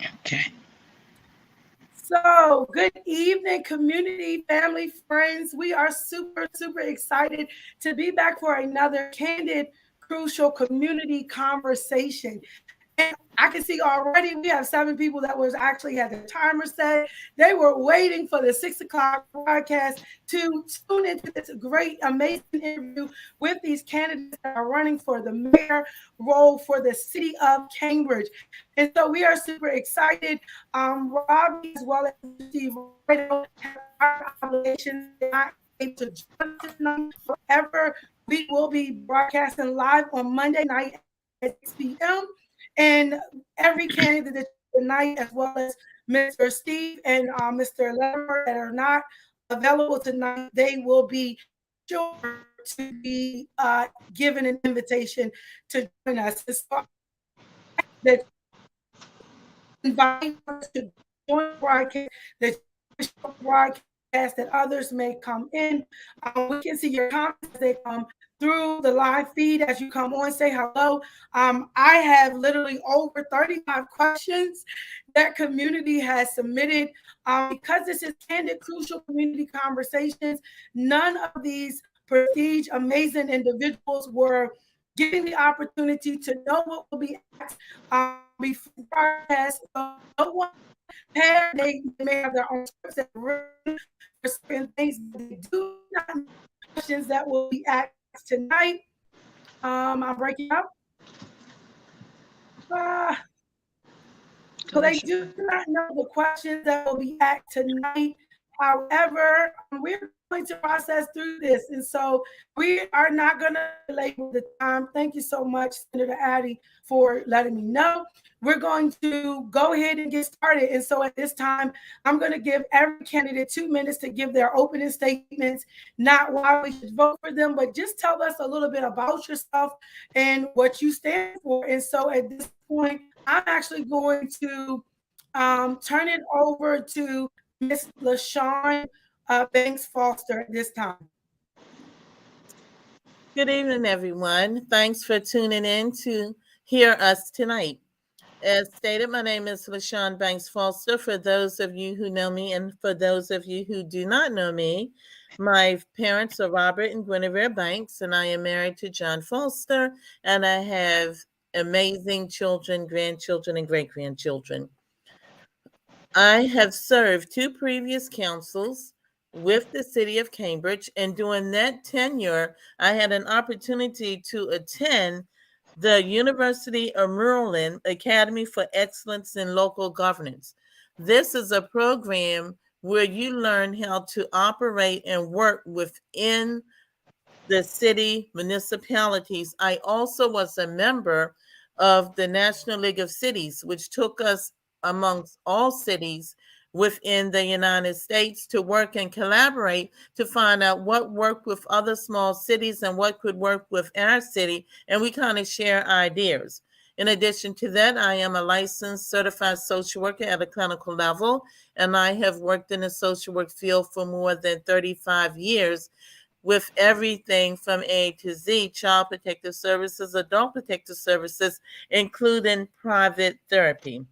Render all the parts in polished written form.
Okay. So, good evening, community, family, friends. We are super, super excited to be back for another Candid Crucial Community Conversation. And I can see already we have 7 people that was actually had their timer set. They were waiting for the 6 o'clock broadcast to tune into this great, amazing interview with these candidates that are running for the mayor role for the city of Cambridge. And so we are super excited. Robbie as well as Mr.Steve have our obligations. They're not able to join us tonight. However, we will be broadcasting live on Monday night at 6 p.m. And every candidate that tonight, as well as Mr. Steve and Mr. Larimer that are not available tonight, they will be sure to be given an invitation to join us. So that invite us to join the broadcast, that broadcast that others may come in. We can see your comments as they come through the live feed as you come on. Say hello. I have literally over 35 questions that community has submitted. Because this is Candid Crucial Community Conversations, none of these prestige, amazing individuals were given the opportunity to know what will be asked before broadcast. So no one prepared. They may have their own scripts that written for certain things, but they do not know questions that will be asked tonight. I'm breaking up. So they do not know the questions that will be asked tonight. However, we're going to process through this. And so we are not going to label the time. Thank you so much, Senator Addie, for letting me know. We're going to go ahead and get started. And so at this time, I'm going to give every candidate 2 minutes to give their opening statements, not why we should vote for them, but just tell us a little bit about yourself and what you stand for. And so at this point, I'm actually going to turn it over to Ms. LaShon Banks Foster at this time. Good evening, everyone. Thanks for tuning in to hear us tonight. As stated, my name is LaShon Banks Foster. For those of you who know me and for those of you who do not know me, my parents are Robert and Guinevere Banks, and I am married to John Foster, and I have amazing children, grandchildren, and great-grandchildren. I have served 2 previous councils with the city of Cambridge, and during that tenure, I had an opportunity to attend the University of Maryland Academy for Excellence in Local Governance. This is a program where you learn how to operate and work within the city municipalities. I also was a member of the National League of Cities, which took us amongst all cities within the United States to work and collaborate to find out what worked with other small cities and what could work with our city, and we kind of share ideas. In addition to that, I am a licensed certified social worker at a clinical level, and I have worked in the social work field for more than 35 years with everything from A to Z: child protective services, adult protective services, including private therapy.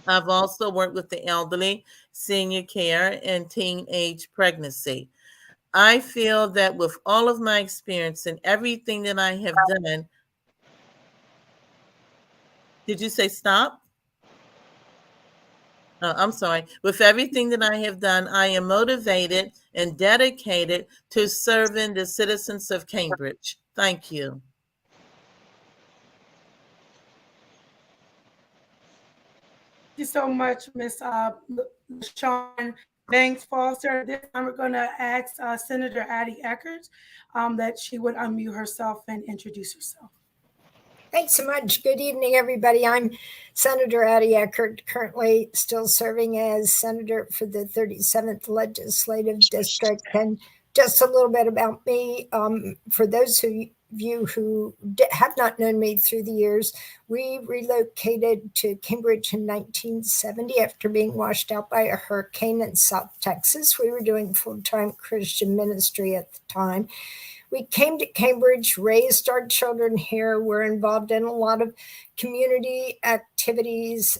I've also worked with the elderly, senior care, and teenage pregnancy. I feel that with all of my experience and everything that I have done, did you say stop? I'm sorry. With everything that I have done, I am motivated and dedicated to serving the citizens of Cambridge. Thank you. Thank you so much, Ms. LaShon Banks Foster. This time we're going to ask Senator Addie Eckardt that she would unmute herself and introduce herself. Thanks so much. Good evening, everybody. I'm Senator Addie Eckardt, currently still serving as Senator for the 37th Legislative District. And just a little bit about me, for those who you who have not known me through the years, we relocated to Cambridge in 1970 after being washed out by a hurricane in South Texas. We were doing full-time Christian ministry at the time. We came to Cambridge, raised our children here. We're involved in a lot of community activities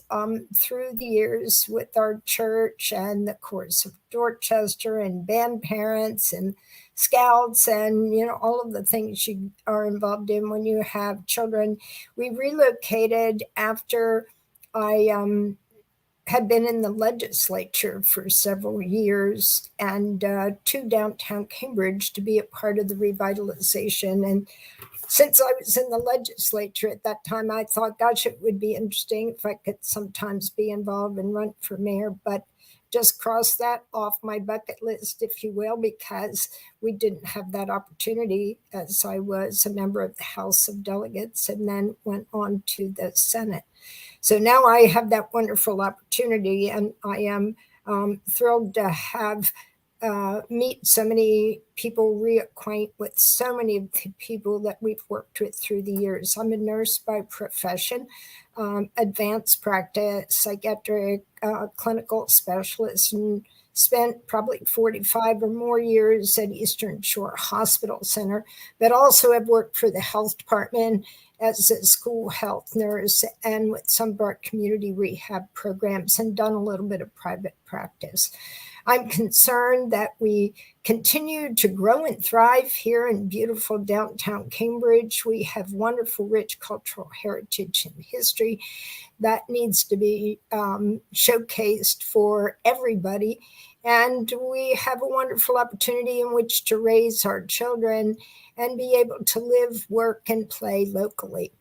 through the years with our church and the Chorus of Dorchester and band parents and scouts and, all of the things you are involved in when you have children. We relocated after I had been in the legislature for several years and to downtown Cambridge to be a part of the revitalization. And since I was in the legislature at that time, I thought, gosh, it would be interesting if I could sometimes be involved and run for mayor, but just crossed that off my bucket list, if you will, because we didn't have that opportunity as I was a member of the House of Delegates and then went on to the Senate. So now I have that wonderful opportunity, and I am thrilled to have meet so many people, reacquaint with so many of the people that we've worked with through the years. I'm a nurse by profession, advanced practice, psychiatric, clinical specialist, and spent probably 45 or more years at Eastern Shore Hospital Center, but also have worked for the health department as a school health nurse and with some of our community rehab programs and done a little bit of private practice. I'm concerned that we continue to grow and thrive here in beautiful downtown Cambridge. We have wonderful, rich cultural heritage and history that needs to be showcased for everybody. And we have a wonderful opportunity in which to raise our children and be able to live, work, and play locally.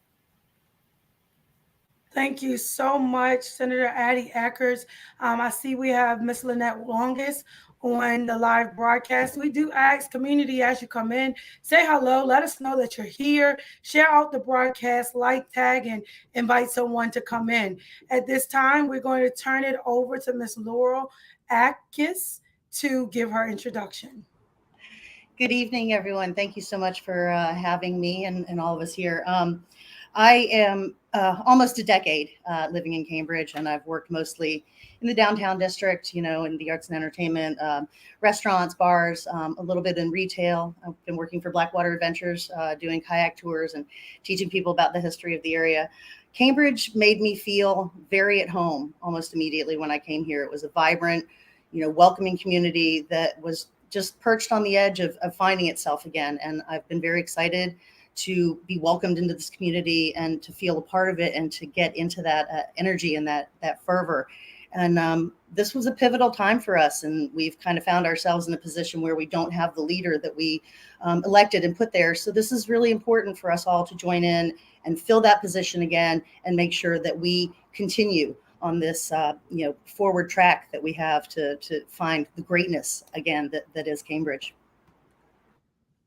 Thank you so much, Senator Addie Eckardt. I see we have Ms. Lynette Longest on the live broadcast. We do ask community as you come in, say hello, let us know that you're here, share out the broadcast, like, tag, and invite someone to come in. At this time, we're going to turn it over to Ms. Laurel Atkiss to give her introduction. Good evening, everyone. Thank you so much for having me and all of us here. I am almost a decade living in Cambridge, and I've worked mostly in the downtown district, in the arts and entertainment, restaurants, bars, a little bit in retail. I've been working for Blackwater Adventures, doing kayak tours and teaching people about the history of the area. Cambridge made me feel very at home almost immediately when I came here. It was a vibrant, welcoming community that was just perched on the edge of finding itself again. And I've been very excited to be welcomed into this community and to feel a part of it and to get into that energy and that fervor. And this was a pivotal time for us. And we've kind of found ourselves in a position where we don't have the leader that we elected and put there. So this is really important for us all to join in and fill that position again and make sure that we continue on this, forward track that we have to find the greatness again that is Cambridge.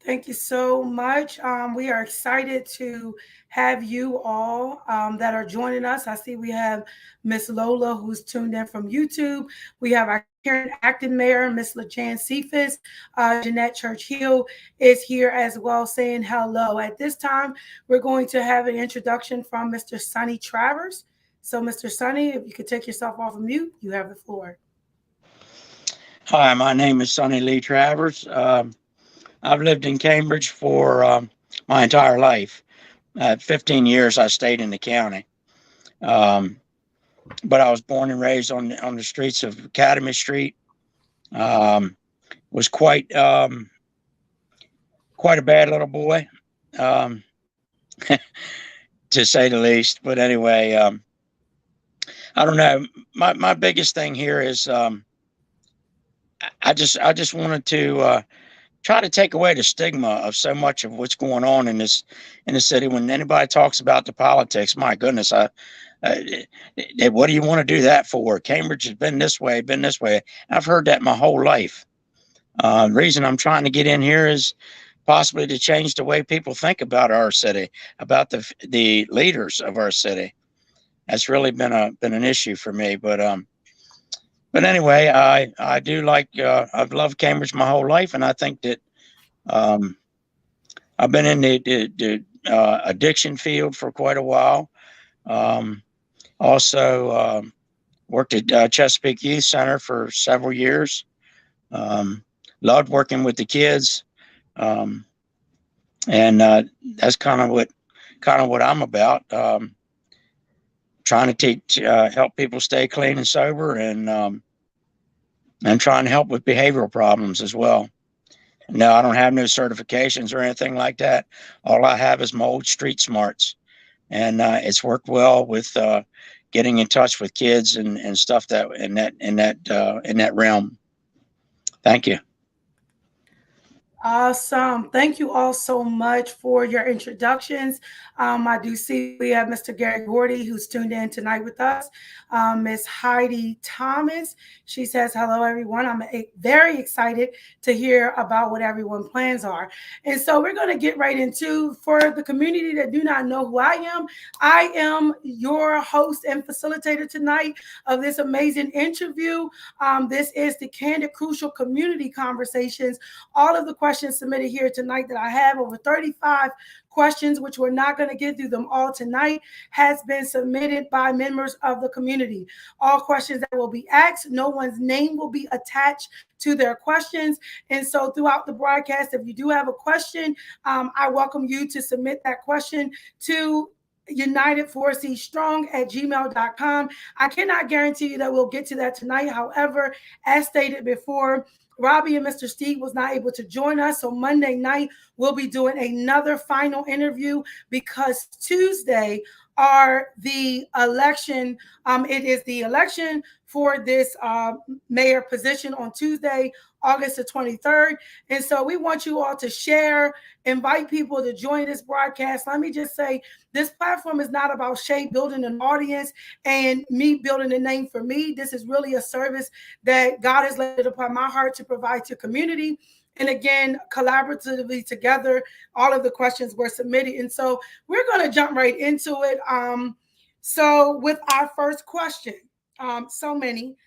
Thank you so much. We are excited to have you all that are joining us. I see we have Miss Lola, who's tuned in from YouTube. We have our current acting mayor, Miss LaShon Cephas. Jeanette Churchill is here as well, saying hello. At this time, we're going to have an introduction from Mr. Sonny Travers. So, Mr. Sonny, if you could take yourself off of mute, you have the floor. Hi, my name is Sonny Lee Travers. I've lived in Cambridge for my entire life. 15 years I stayed in the county. But I was born and raised on the streets of Academy Street. Was quite a bad little boy, to say the least. But anyway, I don't know. My biggest thing here is I just wanted to try to take away the stigma of so much of what's going on in the city. When anybody talks about the politics, my goodness, what do you want to do that for? Cambridge has been this way. I've heard that my whole life. The reason I'm trying to get in here is possibly to change the way people think about our city, about the leaders of our city. That's really been an issue for me. But anyway, I do like, I've loved Cambridge my whole life. And I think that I've been in the addiction field for quite a while. Also worked at Chesapeake Youth Center for several years. Loved working with the kids, and that's kind of what I'm about. Trying to help people stay clean and sober, and trying to help with behavioral problems as well. No, I don't have no certifications or anything like that. All I have is my old street smarts, and it's worked well with getting in touch with kids and stuff that in that realm. Thank you. Awesome. Thank you all so much for your introductions. I do see we have Mr. Gary Gordy, who's tuned in tonight with us. Miss Heidi Thomas, she says, hello, everyone. I'm very excited to hear about what everyone's plans are. And so we're going to get right into, for the community that do not know who I am your host and facilitator tonight of this amazing interview. This is the Candid Crucial Community Conversations. All of the questions submitted here tonight that I have, over 35 questions, which we're not going to get through them all tonight, has been submitted by members of the community. All questions that will be asked, no one's name will be attached to their questions. And so throughout the broadcast, if you do have a question, I welcome you to submit that question to United4CStrong at gmail.com. I cannot guarantee you that we'll get to that tonight. However, as stated before, Robbie and Mr.Steve was not able to join us. So Monday night, we'll be doing another final interview because Tuesday are the election. It is the election for this mayor position on Tuesday, August the 23rd. And so we want you all to share, invite people to join this broadcast. Let me just say, this platform is not about Shay building an audience and me building a name for me. This is really a service that God has laid it upon my heart to provide to community. And again, collaboratively together, all of the questions were submitted. And so we're going to jump right into it. So with our first question, so many.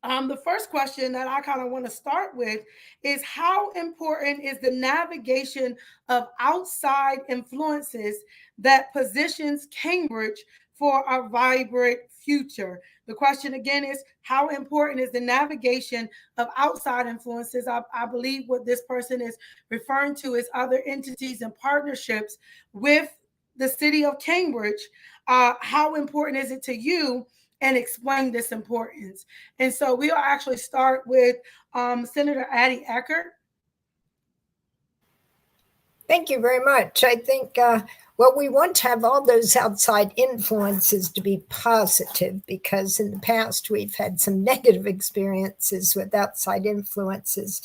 The first question that I kind of want to start with is, how important is the navigation of outside influences that positions Cambridge for a vibrant future? The question again is, how important is the navigation of outside influences? I believe what this person is referring to is other entities and partnerships with the city of Cambridge. How important is it to you? And explain this importance. And so we'll actually start with Senator Addie Eckardt. Thank you very much. I think we want to have all those outside influences to be positive, because in the past we've had some negative experiences with outside influences.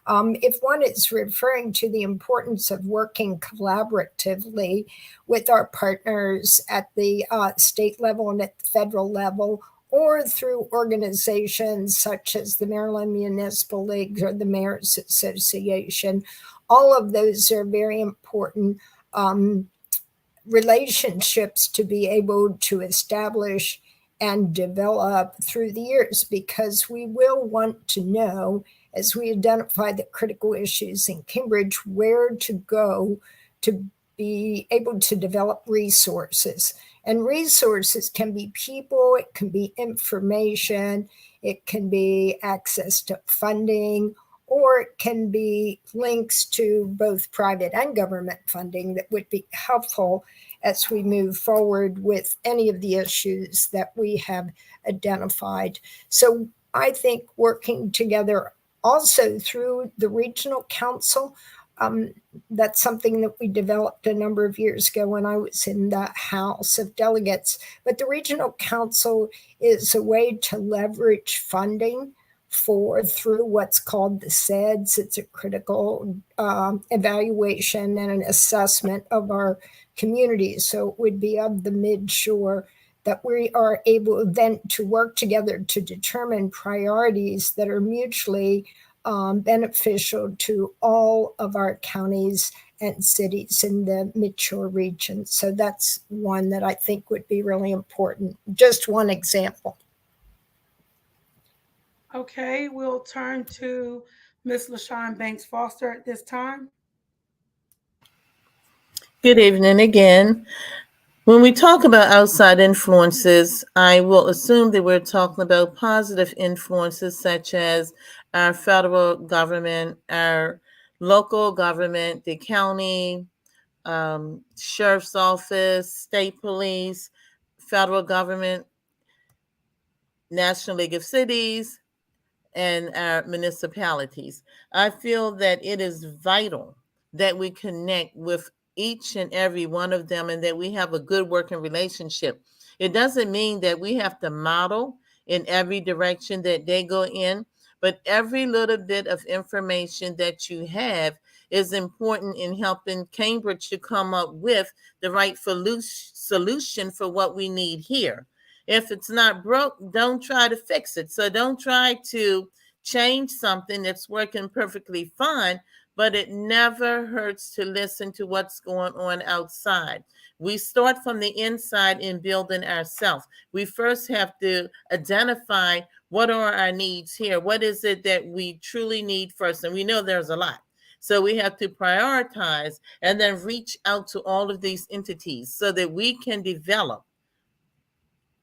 If one is referring to the importance of working collaboratively with our partners at the state level and at the federal level, or through organizations such as the Maryland Municipal League or the Mayor's Association, all of those are very important relationships to be able to establish and develop through the years, because we will want to know, as we identify the critical issues in Cambridge, where to go to be able to develop resources. And resources can be people, it can be information, it can be access to funding, or it can be links to both private and government funding that would be helpful as we move forward with any of the issues that we have identified. So I think working together also through the regional council, that's something that we developed a number of years ago when I was in the House of Delegates. But the regional council is a way to leverage funding through what's called the SEDS. It's a critical evaluation and an assessment of our community. So it would be of the mid-shore that we are able then to work together to determine priorities that are mutually beneficial to all of our counties and cities in the mid-shore region. So that's one that I think would be really important. Just one example. Okay, we'll turn to Ms. LaShon Banks Foster at this time. Good evening again. When we talk about outside influences, I will assume that we're talking about positive influences such as our federal government, our local government, the county, sheriff's office, state police, federal government, National League of Cities, and our municipalities. I feel that it is vital that we connect with each and every one of them and that we have a good working relationship. It doesn't mean that we have to model in every direction that they go in, but every little bit of information that you have is important in helping Cambridge to come up with the right solution for what we need here. If it's not broke, don't try to fix it. So don't try to change something that's working perfectly fine, but it never hurts to listen to what's going on outside. We start from the inside in building ourselves. We first have to identify what are our needs here. What is it that we truly need first? And we know there's a lot. So we have to prioritize and then reach out to all of these entities so that we can develop,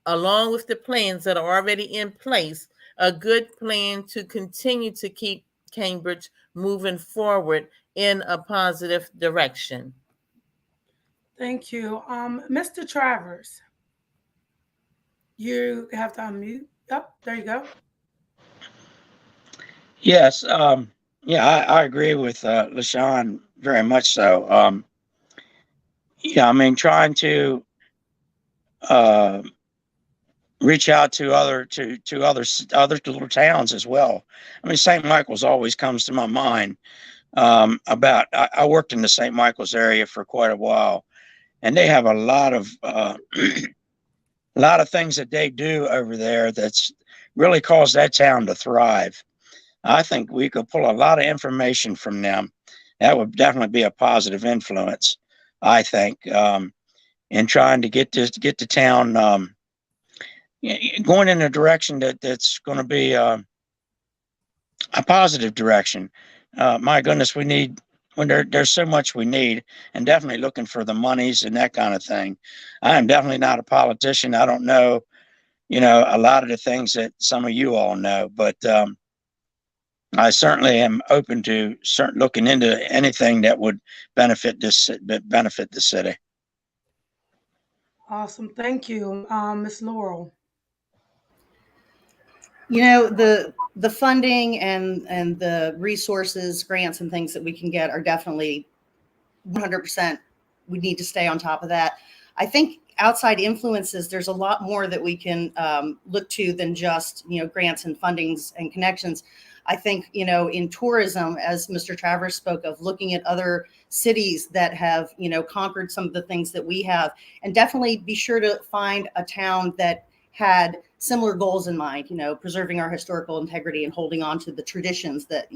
along with the plans that are already in place, a good plan to continue to keep Cambridge moving forward in a positive direction. Thank you. Mr. Travers, you have to unmute. Yep, there you go. Yes. Yeah, I agree with LaShon very much so. Yeah, I mean, trying to reach out to other little towns as well. I mean, St. Michael's always comes to my mind. I worked in the St. Michael's area for quite a while, and they have a lot of things that they do over there that's really caused that town to thrive. I think we could pull a lot of information from them. That would definitely be a positive influence, I think, in trying to get the town going in a direction that's going to be a positive direction. My goodness, we need when there's so much we need, and definitely looking for the monies and that kind of thing. I am definitely not a politician. I don't know, a lot of the things that some of you all know, but I certainly am open to looking into anything that would benefit the city. Awesome. Thank you. Ms.Laurel. The funding and the resources, grants and things that we can get are definitely 100%. We need to stay on top of that. I think outside influences, there's a lot more that we can look to than just, grants and fundings and connections. I think, in tourism, as Mr. Travers spoke of, looking at other cities that have, conquered some of the things that we have, and definitely be sure to find a town that had similar goals in mind, preserving our historical integrity and holding on to the traditions that,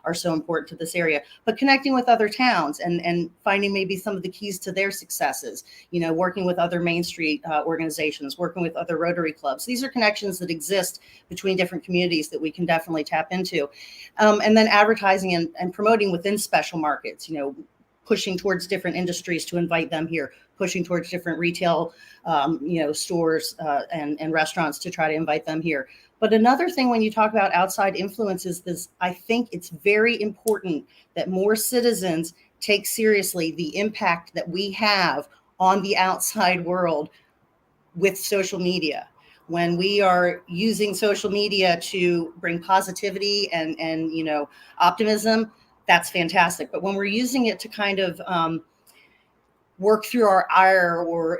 are so important to this area, but connecting with other towns and finding maybe some of the keys to their successes, working with other Main Street organizations, working with other Rotary clubs. These are connections that exist between different communities that we can definitely tap into. And then advertising and promoting within special markets, pushing towards different industries to invite them here, pushing towards different retail, stores and restaurants to try to invite them here. But another thing, when you talk about outside influences, is I think it's very important that more citizens take seriously the impact that we have on the outside world with social media. When we are using social media to bring positivity and optimism, that's fantastic. But when we're using it to kind of work through our ire or,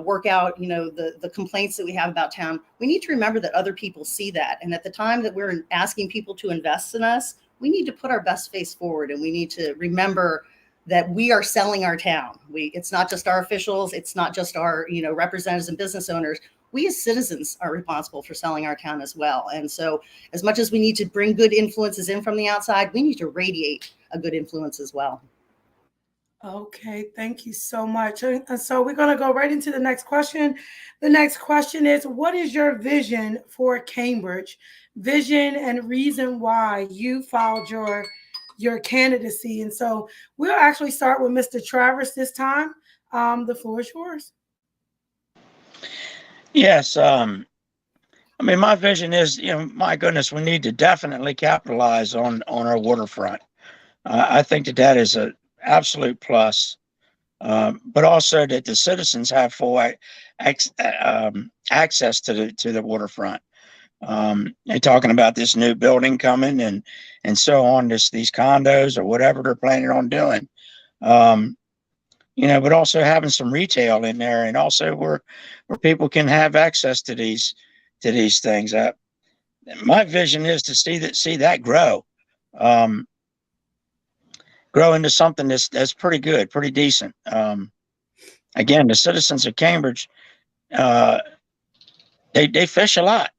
work out, the complaints that we have about town, we need to remember that other people see that. And at the time that we're asking people to invest in us, we need to put our best face forward, and we need to remember that we are selling our town. It's not just our officials. It's not just our, representatives and business owners. We as citizens are responsible for selling our town as well. And so as much as we need to bring good influences in from the outside, we need to radiate a good influence as well. Okay, thank you so much. And so we're going to go right into the next question. The next question is, what is your vision for Cambridge? Vision and reason why you filed your your candidacy. And so we'll actually start with Mr. Travers this time. The floor is yours. Yes. I mean, my vision is, my goodness, we need to definitely capitalize on our waterfront. I think that is an absolute plus, but also that the citizens have full access to the waterfront. They're talking about this new building coming and so on, these condos or whatever they're planning on doing. But also having some retail in there, and also where people can have access to these things. My vision is to see that grow into something that's pretty good, pretty decent. Again, the citizens of Cambridge, they fish a lot,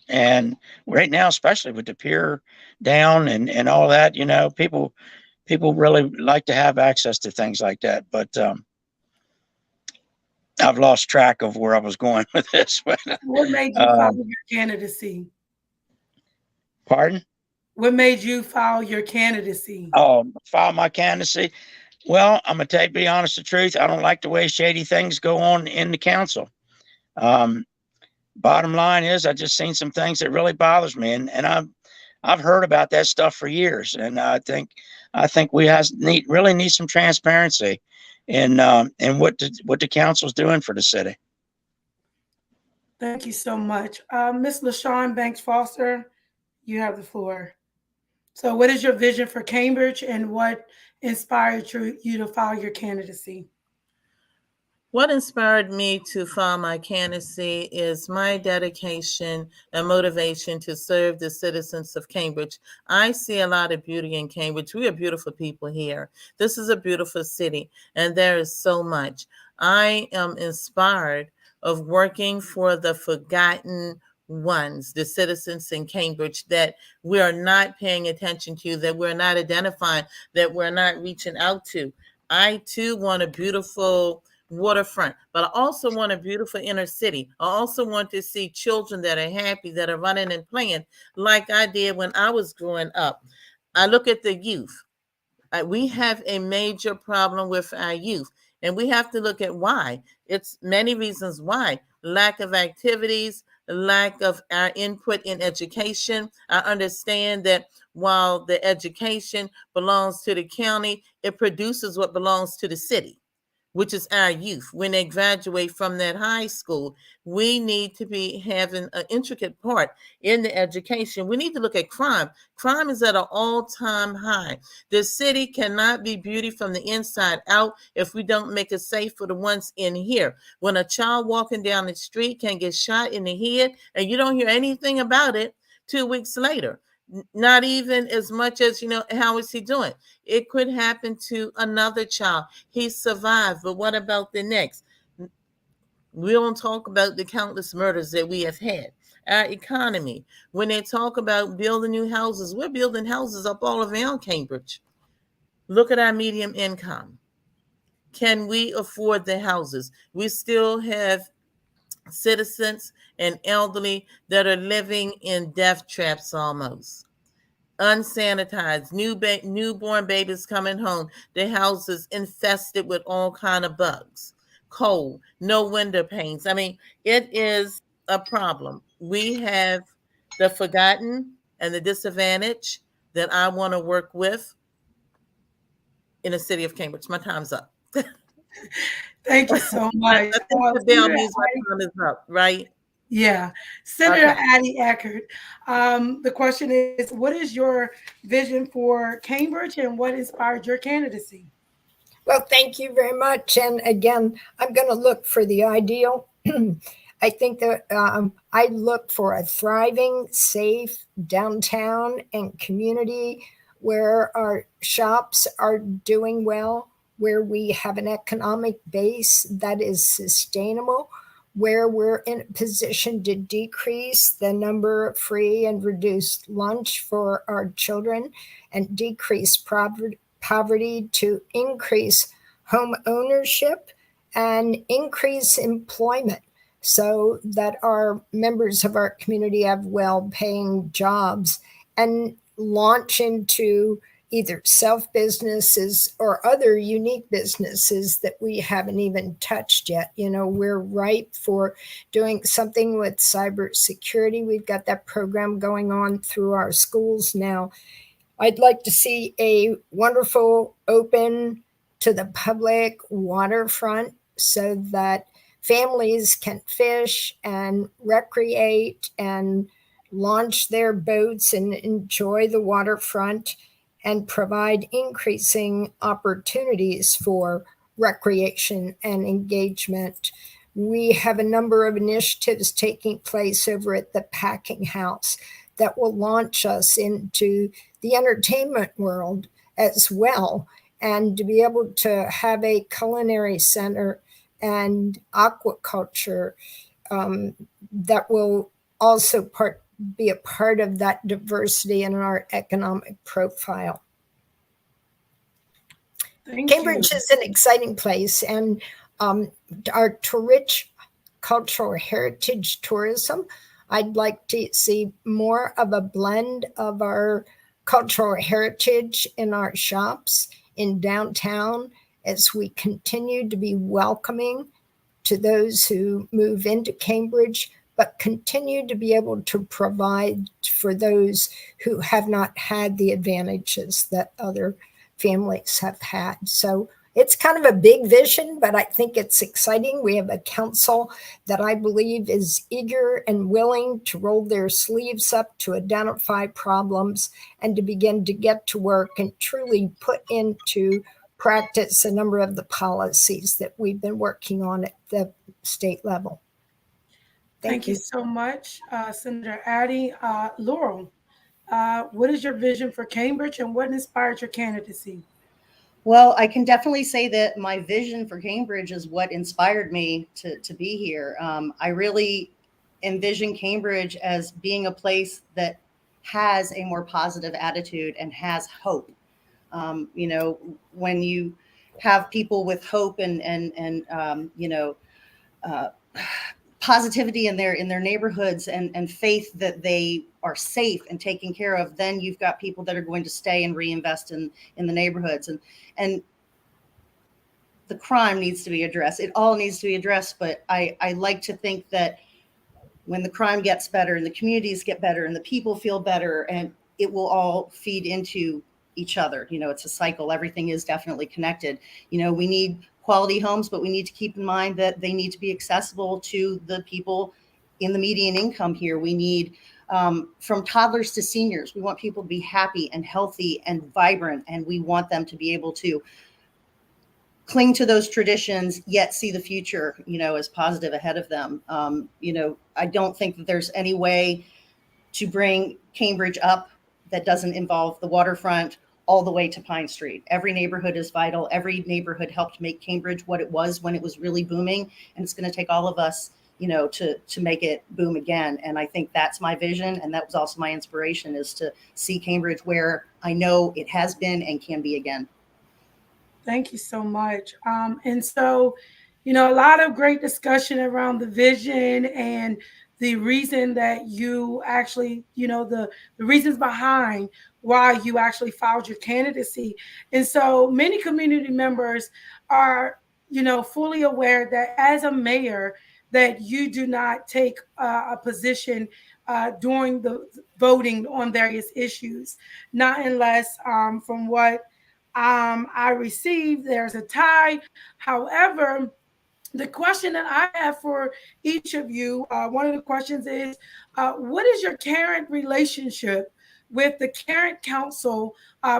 and right now, especially with the pier down and all that, people really like to have access to things like that. But I've lost track of where I was going with this. What made you file your candidacy? Pardon? What made you file your candidacy? Oh, file my candidacy. Well, I'm going to be honest, the truth. I don't like the way shady things go on in the council. Bottom line is, I just seen some things that really bothers me, and I've heard about that stuff for years, and I think we really need some transparency in what the council's doing for the city. Thank you so much, Ms. LaShon Banks Foster. You have the floor. So, what is your vision for Cambridge, and what inspired you to file your candidacy? What inspired me to file my candidacy is my dedication and motivation to serve the citizens of Cambridge. I see a lot of beauty in Cambridge. We are beautiful people here. This is a beautiful city, and there is so much. I am inspired of working for the forgotten ones, the citizens in Cambridge that we are not paying attention to, that we're not identifying, that we're not reaching out to. I too want a beautiful waterfront, but I also want a beautiful inner city. I also want to see children that are happy, that are running and playing like I did when I was growing up. I look at the youth. We have a major problem with our youth, and we have to look at why. It's many reasons why. Lack of activities, lack of our input in education. I understand that while the education belongs to the county, it produces what belongs to the city, which is our youth. When they graduate from that high school, we need to be having an intricate part in the education. We need to look at crime. Crime is at an all-time high. The city cannot be beauty from the inside out if we don't make it safe for the ones in here. When a child walking down the street can get shot in the head and you don't hear anything about it 2 weeks later, not even as much as, how is he doing? It could happen to another child. He survived, but what about the next? We don't talk about the countless murders that we have had. Our economy, when they talk about building new houses, we're building houses up all around Cambridge. Look at our medium income. Can we afford the houses? We still have citizens and elderly that are living in death traps almost. Unsanitized, newborn babies coming home, their houses infested with all kind of bugs, cold, no window panes. I mean, it is a problem. We have the forgotten and the disadvantaged that I want to work with in the city of Cambridge. My time's up. Thank you so much. I think the bell means my time is up, right? Yeah. Senator Addie Eckardt, the question is, what is your vision for Cambridge and what inspired your candidacy? Well, thank you very much. And again, I'm going to look for the ideal. I think that I look for a thriving, safe downtown and community where our shops are doing well, where we have an economic base that is sustainable, where we're in a position to decrease the number of free and reduced lunch for our children and decrease poverty, to increase home ownership and increase employment so that our members of our community have well-paying jobs, and launch into either self businesses or other unique businesses that we haven't even touched yet. You know, we're ripe for doing something with cybersecurity. We've got that program going on through our schools now. I'd like to see a wonderful open to the public waterfront so that families can fish and recreate and launch their boats and enjoy the waterfront and provide increasing opportunities for recreation and engagement. We have a number of initiatives taking place over at the Packing House that will launch us into the entertainment world as well, and to be able to have a culinary center and aquaculture that will also be a part of that diversity in our economic profile. Cambridge is an exciting place, and our rich cultural heritage tourism. I'd like to see more of a blend of our cultural heritage in our shops in downtown as we continue to be welcoming to those who move into Cambridge, but continue to be able to provide for those who have not had the advantages that other families have had. So it's kind of a big vision, but I think it's exciting. We have a council that I believe is eager and willing to roll their sleeves up to identify problems and to begin to get to work and truly put into practice a number of the policies that we've been working on at the state level. Thank you so much, Senator Addie. Laurel, what is your vision for Cambridge and what inspired your candidacy? Well, I can definitely say that my vision for Cambridge is what inspired me to be here. I really envision Cambridge as being a place that has a more positive attitude and has hope. You know, when you have people with hope and positivity in their neighborhoods and faith that they are safe and taken care of, then you've got people that are going to stay and reinvest in the neighborhoods. And the crime needs to be addressed. It all needs to be addressed. But I like to think that when the crime gets better and the communities get better and the people feel better, and it will all feed into each other. You know, it's a cycle. Everything is definitely connected. You know, we need quality homes, but we need to keep in mind that they need to be accessible to the people in the median income here. We need from toddlers to seniors. We want people to be happy and healthy and vibrant, and we want them to be able to cling to those traditions, yet see the future, you know, as positive ahead of them. You know, I don't think that there's any way to bring Cambridge up that doesn't involve the waterfront all the way to Pine Street. Every neighborhood is vital. Every neighborhood helped make Cambridge what it was when it was really booming. And it's going to take all of us, you know, to make it boom again. And I think that's my vision. And that was also my inspiration, is to see Cambridge where I know it has been and can be again. Thank you so much. And so, you know, a lot of great discussion around the vision and the reason that you actually, you know, the reasons behind why you actually filed your candidacy. And so many community members are, you know, fully aware that as a mayor, that you do not take a position during the voting on various issues, not unless from what I received, there's a tie. However, the question that I have for each of you, one of the questions is, what is your current relationship with the current council?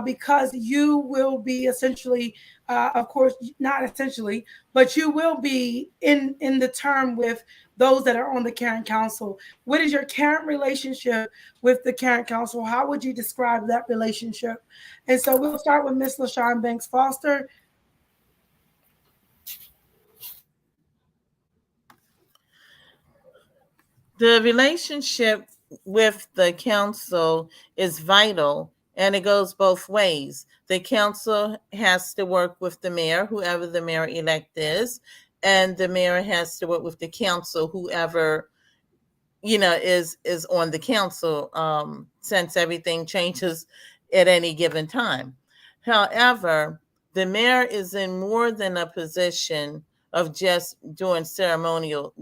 Because you will be essentially, of course, not essentially, but you will be in the term with those that are on the current council. What is your current relationship with the current council? How would you describe that relationship? And so we'll start with Ms. LaShon Banks Foster. The relationship with the council is vital, and it goes both ways. The council has to work with the mayor, whoever the mayor-elect is, and the mayor has to work with the council, whoever, you know, is on the council, since everything changes at any given time. However, the mayor is in more than a position of just doing ceremonial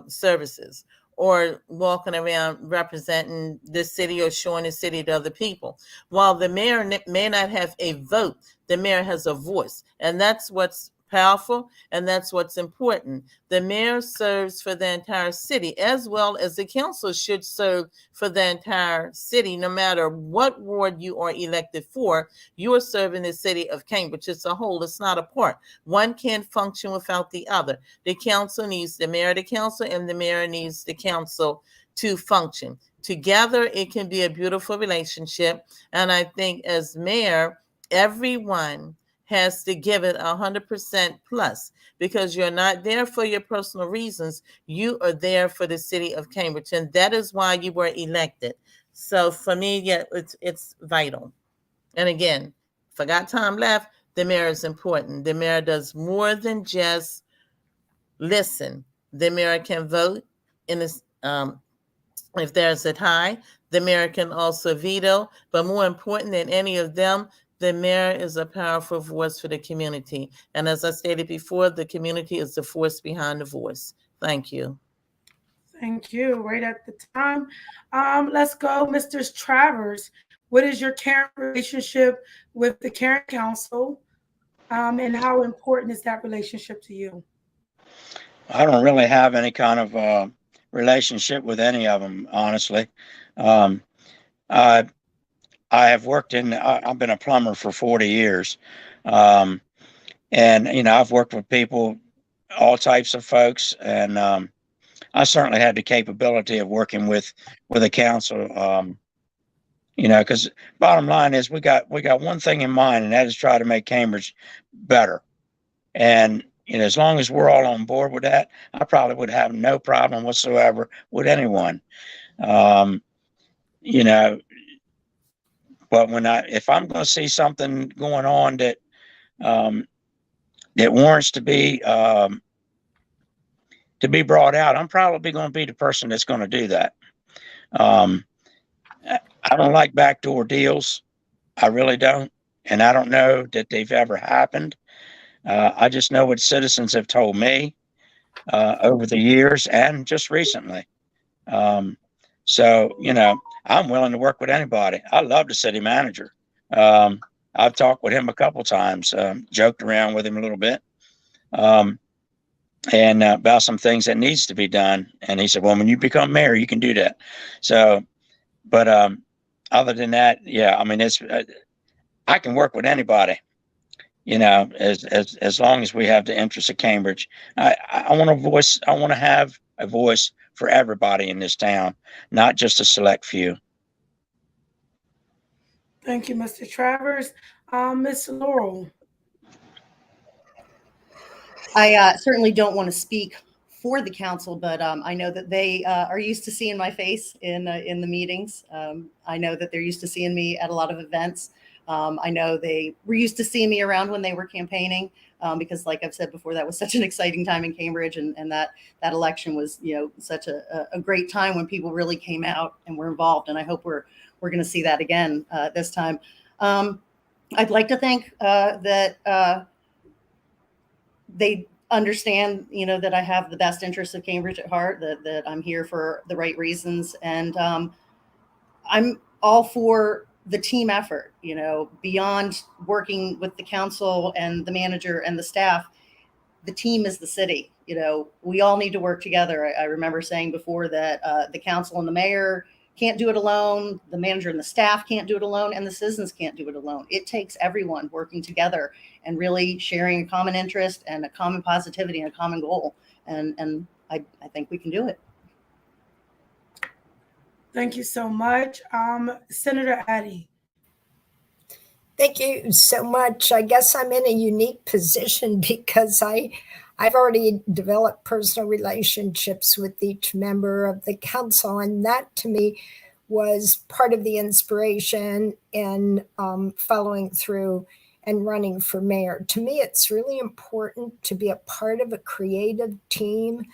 services or walking around representing the city or showing the city to other people. While the mayor may not have a vote, the mayor has a voice, and that's what's powerful, and that's what's important. The mayor serves for the entire city, as well as the council should serve for the entire city. No matter what ward you are elected for, you are serving the city of Cambridge. It's a whole, it's not a part. One can't function without the other. The council needs the mayor of the council, and the mayor needs the council to function. Together, it can be a beautiful relationship. And I think as mayor, everyone has to give it 100% plus, because you're not there for your personal reasons. You are there for the city of Cambridge, and that is why you were elected. So for me, yeah, it's vital. And again, if I got time left, the mayor is important. The mayor does more than just listen. The mayor can vote in this, if there's a tie. The mayor can also veto, but more important than any of them, the mayor is a powerful voice for the community. And as I stated before, the community is the force behind the voice. Thank you. Thank you. Right at the time. Let's go, Mr. Travers. What is your current relationship with the Caring Council, and how important is that relationship to you? I don't really have any kind of relationship with any of them, honestly. I have worked I've been a plumber for 40 years. And, I've worked with people, all types of folks. And I certainly had the capability of working with a council, because bottom line is we got one thing in mind, and that is try to make Cambridge better. And, as long as we're all on board with that, I probably would have no problem whatsoever with anyone. But if I'm going to see something going on that that warrants to be brought out, I'm probably going to be the person that's going to do that. I don't like backdoor deals. I really don't, and I don't know that they've ever happened. I just know what citizens have told me over the years and just recently. So, I'm willing to work with anybody. I love the city manager. I've talked with him a couple times, joked around with him a little bit, and about some things that needs to be done. And he said, well, when you become mayor, you can do that. So, but other than that, yeah, I mean, I can work with anybody, as long as we have the interest of Cambridge. I want to have a voice for everybody in this town, not just a select few. Thank you, Mr. Travers. Ms.Laurel. I certainly don't want to speak for the council, but I know that they are used to seeing my face in the meetings. I know that they're used to seeing me at a lot of events. I know they were used to seeing me around when they were campaigning, because, like I've said before, that was such an exciting time in Cambridge, and that election was, such a great time when people really came out and were involved. And I hope we're going to see that again this time. I'd like to think that they understand, that I have the best interests of Cambridge at heart, that I'm here for the right reasons. And I'm all for the team effort, beyond working with the council and the manager and the staff. The team is the city. We all need to work together. I remember saying before that the council and the mayor can't do it alone. The manager and the staff can't do it alone, and the citizens can't do it alone. It takes everyone working together and really sharing a common interest and a common positivity and a common goal. And I think we can do it. Thank you so much. Senator Addie. Thank you so much. I guess I'm in a unique position because I've already developed personal relationships with each member of the council, and that to me was part of the inspiration in following through and running for mayor. To me, it's really important to be a part of a creative team.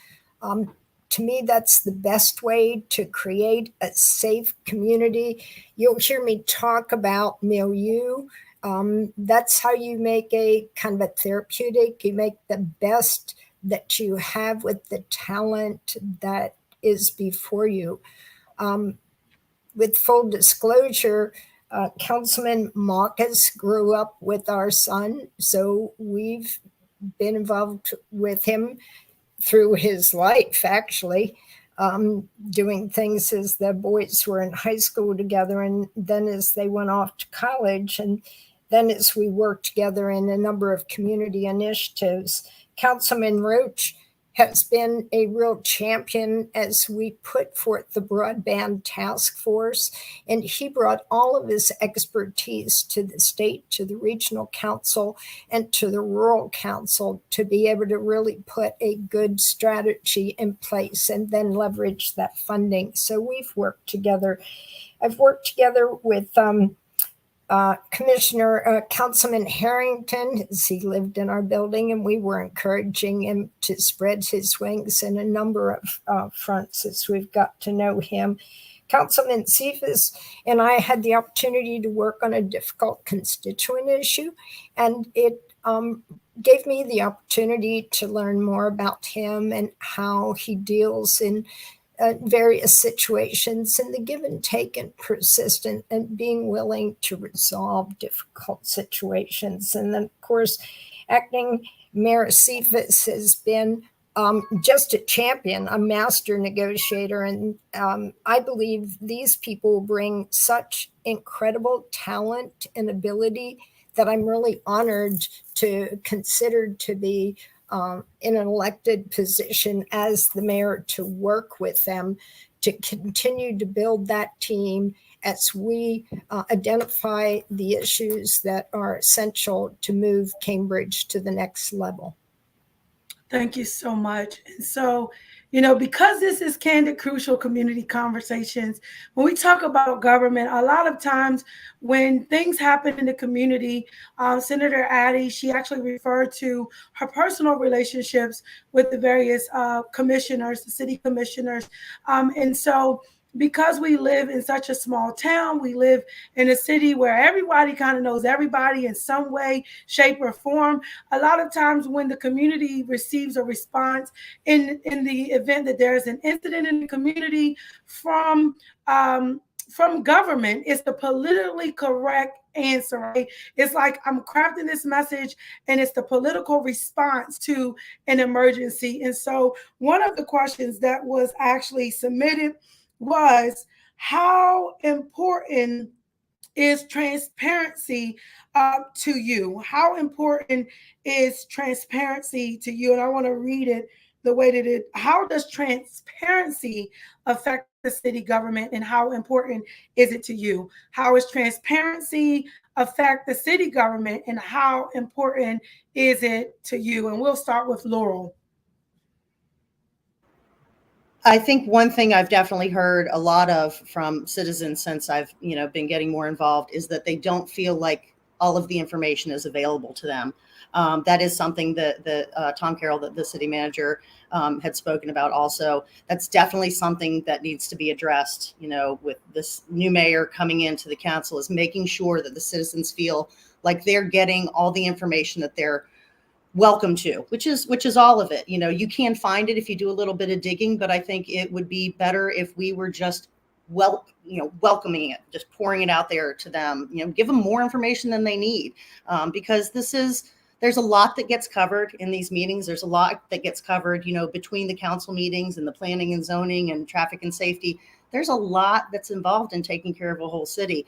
To me, that's the best way to create a safe community. You'll hear me talk about milieu That's how you make a kind of a therapeutic. You make the best that you have with the talent that is before you. With full disclosure, Councilman Marcus grew up with our son, so we've been involved with him through his life, actually, doing things as the boys were in high school together, and then as they went off to college, and then as we worked together in a number of community initiatives. Councilman Roach has been a real champion as we put forth the broadband task force, and he brought all of his expertise to the state, to the regional council, and to the rural council to be able to really put a good strategy in place and then leverage that funding. So we've worked together. I've worked together with Councilman Harrington, as he lived in our building, and we were encouraging him to spread his wings in a number of fronts as we've got to know him. Councilman Cephas and I had the opportunity to work on a difficult constituent issue, and it gave me the opportunity to learn more about him and how he deals in various situations, and the give and take and persistent and being willing to resolve difficult situations. And then, of course, acting Mayor Cephas has been just a champion, a master negotiator. And I believe these people bring such incredible talent and ability that I'm really honored to consider to be in an elected position as the mayor, to work with them to continue to build that team as we identify the issues that are essential to move Cambridge to the next level. Thank you so much. And so, you know, because this is Candid Crucial Community Conversations, when we talk about government, a lot of times when things happen in the community, Senator Addie, she actually referred to her personal relationships with the various commissioners, the city commissioners. And so because we live in such a small town, we live in a city where everybody kind of knows everybody in some way, shape, or form. A lot of times when the community receives a response in the event that there is an incident in the community from government, it's the politically correct answer, right? It's like I'm crafting this message and it's the political response to an emergency. And so one of the questions that was actually submitted was, how important is transparency to you? How important is transparency to you? And I want to read it the way that it, how does transparency affect the city government and how important is it to you? How does transparency affect the city government and how important is it to you? And we'll start with Laurel. I think one thing I've definitely heard a lot of from citizens since I've, been getting more involved is that they don't feel like all of the information is available to them. That is something that Tom Carroll, the city manager, had spoken about also. That's definitely something that needs to be addressed, with this new mayor coming into the council, is making sure that the citizens feel like they're getting all the information that they're welcome to, which is all of it. You can find it if you do a little bit of digging, but I think it would be better if we were just welcoming it, just pouring it out there to them, give them more information than they need. Because there's a lot that gets covered in these meetings. There's a lot that gets covered, between the council meetings and the planning and zoning and traffic and safety. There's a lot that's involved in taking care of a whole city.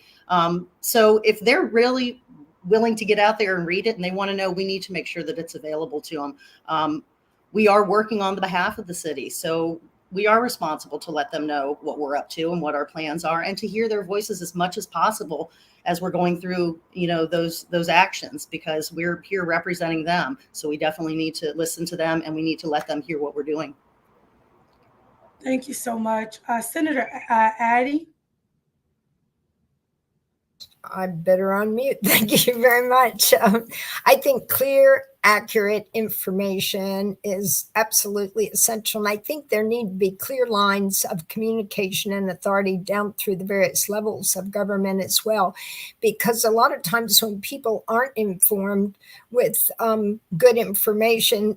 So if they're really willing to get out there and read it and they want to know, we need to make sure that it's available to them. We are working on the behalf of the city, so we are responsible to let them know what we're up to and what our plans are, and to hear their voices as much as possible as we're going through, those actions, because we're here representing them. So we definitely need to listen to them, and we need to let them hear what we're doing. Thank you so much. Senator Addie? I'm better on mute. Thank you very much. I think clear accurate information is absolutely essential. And I think there need to be clear lines of communication and authority down through the various levels of government as well. Because a lot of times when people aren't informed with good information,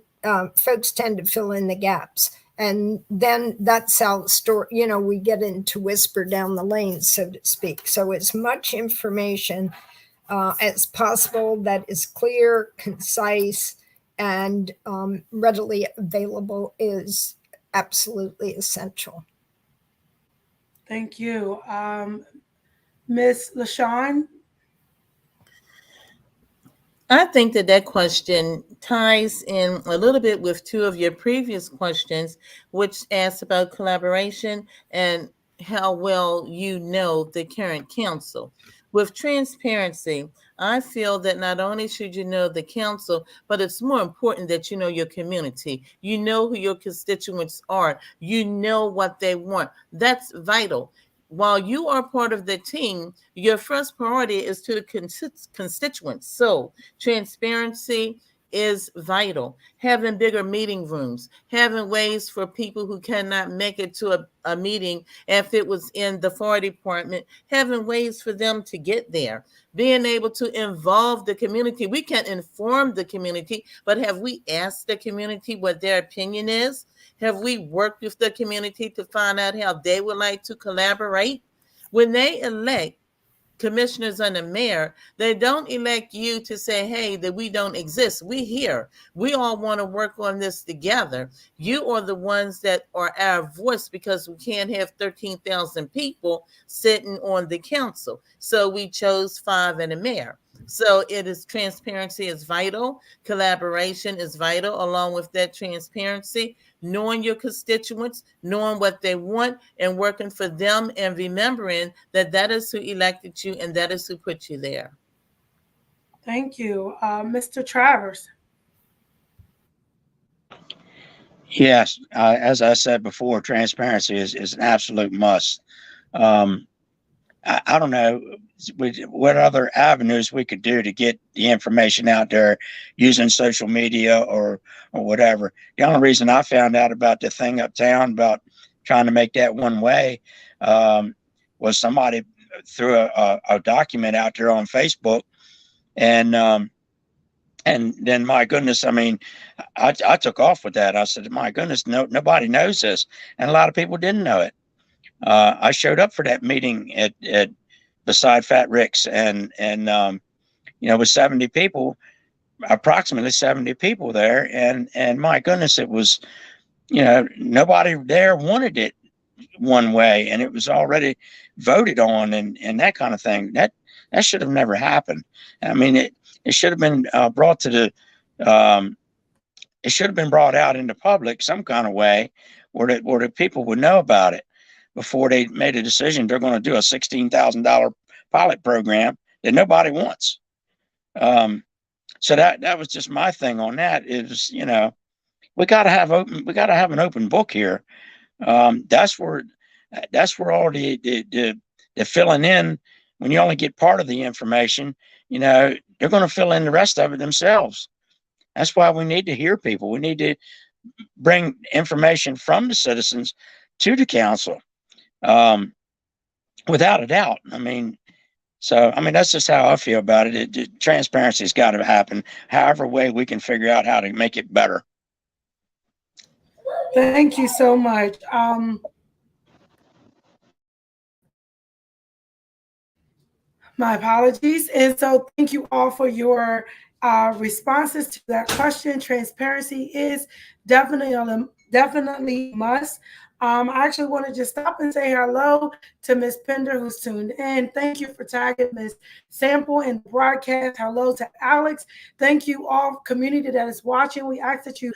folks tend to fill in the gaps. And then that's how the story, we get into whisper down the lane, so to speak. So as much information as possible that is clear, concise, and readily available is absolutely essential. Thank you. Ms. LaShon? I think that question ties in a little bit with two of your previous questions, which asked about collaboration and how well you know the current council. With transparency, I feel that not only should you know the council, but it's more important that you know your community. You know who your constituents are. You know what they want. That's vital. While you are part of the team, your first priority is to the constituents. So transparency is vital. Having bigger meeting rooms, having ways for people who cannot make it to a meeting, if it was in the fire department, having ways for them to get there, being able to involve the community. We can inform the community, but have we asked the community what their opinion is? Have we worked with the community to find out how they would like to collaborate? When they elect commissioners and the mayor, they don't elect you to say, hey, that we don't exist. We here. We all want to work on this together. You are the ones that are our voice, because we can't have 13,000 people sitting on the council. So we chose 5 and a mayor. So transparency is vital. Collaboration is vital. Along with that transparency, knowing your constituents, knowing what they want, and working for them, and remembering that that is who elected you and that is who put you there. Thank you. Mr. Travers. Yes, as I said before, transparency is an absolute must. I don't know what other avenues we could do to get the information out there using social media or whatever. The only reason I found out about the thing uptown about trying to make that one way was somebody threw a document out there on Facebook, and then, my goodness, I mean, I took off with that. I said, my goodness, nobody knows this, and a lot of people didn't know it. I showed up for that meeting at beside Fat Rick's, and with 70 people, approximately 70 people there, and my goodness, it was, nobody there wanted it one way, and it was already voted on, and that kind of thing. That should have never happened. I mean, it should have been brought to the it should have been brought out into public some kind of way where the people would know about it before they made a decision they're going to do a $16,000 pilot program that nobody wants. So that was just my thing on that. Is, we got to have an open book here. That's where all the filling in, when you only get part of the information, they're going to fill in the rest of it themselves. That's why we need to hear people. We need to bring information from the citizens to the council. Without a doubt. I mean, that's just how I feel about it. Transparency's got to happen. However way we can figure out how to make it better. Thank you so much. My apologies. And so thank you all for your responses to that question. Transparency is definitely a must. I actually want to just stop and say hello to Ms. Pender, who's tuned in. Thank you for tagging Ms. Sample in the broadcast. Hello to Alex. Thank you all, community that is watching. We ask that you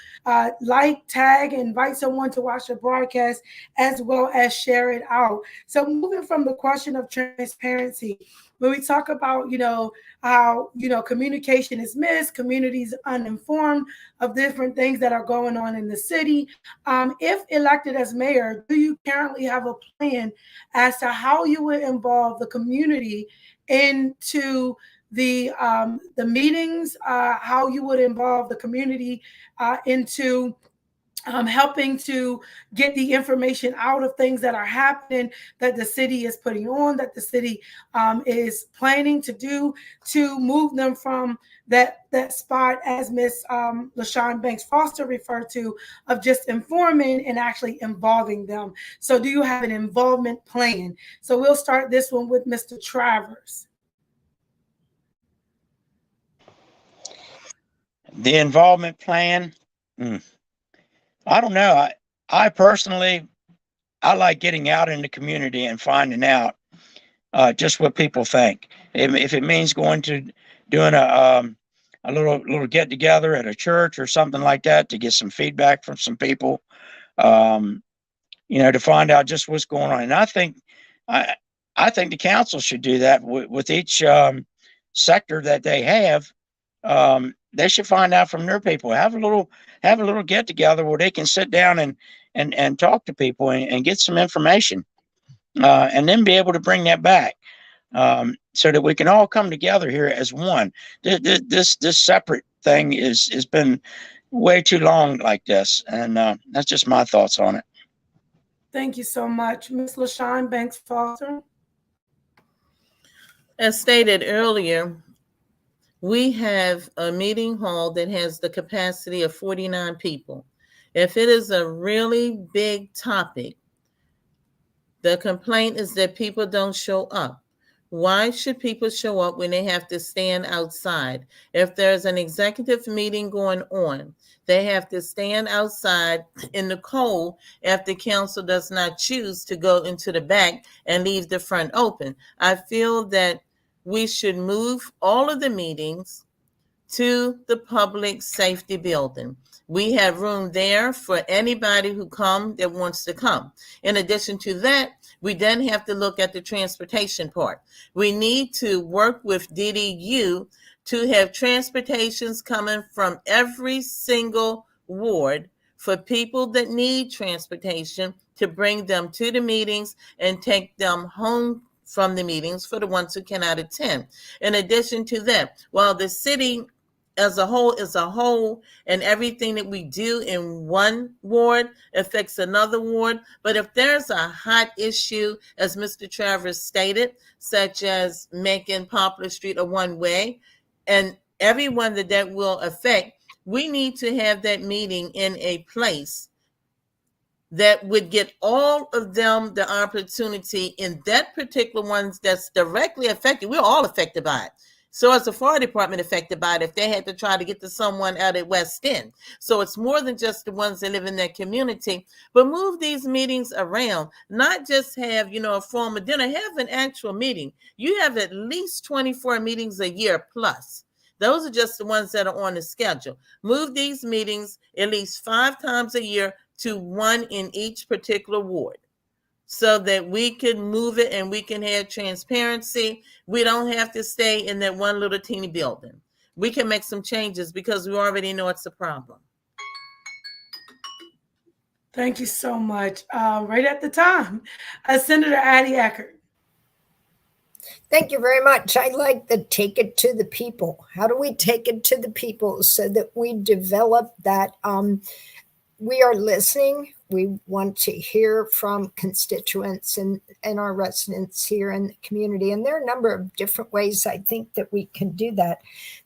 like, tag, invite someone to watch the broadcast, as well as share it out. So moving from the question of transparency, when we talk about, how, communication is missed, communities uninformed of different things that are going on in the city. If elected as mayor, do you currently have a plan as to how you would involve the community into the meetings, how you would involve the community into helping to get the information out of things that are happening, that the city is putting on, that the city is planning to do, to move them from that spot, as Ms. LaShon Banks Foster referred to, of just informing and actually involving them. So do you have an involvement plan? So we'll start this one with Mr. Travers. The involvement plan. I don't know. I personally, I like getting out in the community and finding out just what people think. If it means going to doing a little get together at a church or something like that to get some feedback from some people, to find out just what's going on. And I think the council should do that with each sector that they have. They should find out from their people. Have a little get together where they can sit down and talk to people and get some information, and then be able to bring that back, so that we can all come together here as one. This separate thing has been way too long like this, and that's just my thoughts on it. Thank you so much, Ms. LaShon Banks Foster. As stated earlier, we have a meeting hall that has the capacity of 49 people. If it is a really big topic, the complaint is that people don't show up. Why should people show up when they have to stand outside? If there's an executive meeting going on, they have to stand outside in the cold if the council does not choose to go into the back and leave the front open. I feel that we should move all of the meetings to the public safety building. We have room there for anybody who that wants to come. In addition to that, we then have to look at the transportation part. We need to work with DDU to have transportations coming from every single ward for people that need transportation, to bring them to the meetings and take them home from the meetings for the ones who cannot attend. In addition to that, while the city as a whole is a whole, and everything that we do in one ward affects another ward, but if there's a hot issue, as Mr. Travers stated, such as making Poplar Street a one-way, and everyone that will affect, we need to have that meeting in a place that would get all of them the opportunity in that particular ones that's directly affected. We're all affected by it. So is the fire department affected by it if they had to try to get to someone out at West End. So it's more than just the ones that live in that community, but move these meetings around, not just have, a formal dinner, have an actual meeting. You have at least 24 meetings a year plus. Those are just the ones that are on the schedule. Move these meetings at least 5 times a year to one in each particular ward, so that we can move it and we can have transparency. We don't have to stay in that one little teeny building. We can make some changes because we already know it's a problem. Thank you so much. Right at the time, Senator Addie Eckardt. Thank you very much. I like the take it to the people. How do we take it to the people so that we develop that we are listening? We want to hear from constituents and our residents here in the community. And there are a number of different ways I think that we can do that.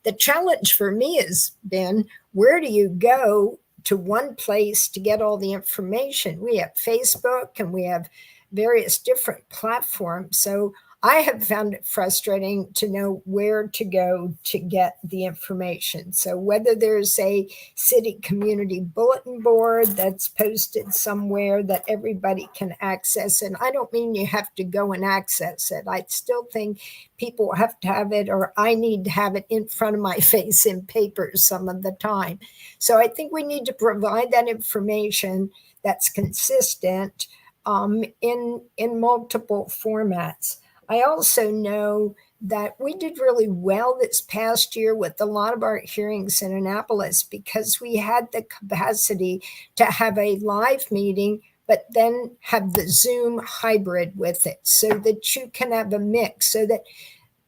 The challenge for me has been, where do you go to one place to get all the information? We have Facebook and we have various different platforms. So I have found it frustrating to know where to go to get the information. So whether there's a city community bulletin board that's posted somewhere that everybody can access, and I don't mean you have to go and access it. I still think people have to have it, or I need to have it in front of my face in paper some of the time. So I think we need to provide that information that's consistent in multiple formats. I also know that we did really well this past year with a lot of our hearings in Annapolis because we had the capacity to have a live meeting, but then have the Zoom hybrid with it so that you can have a mix, so that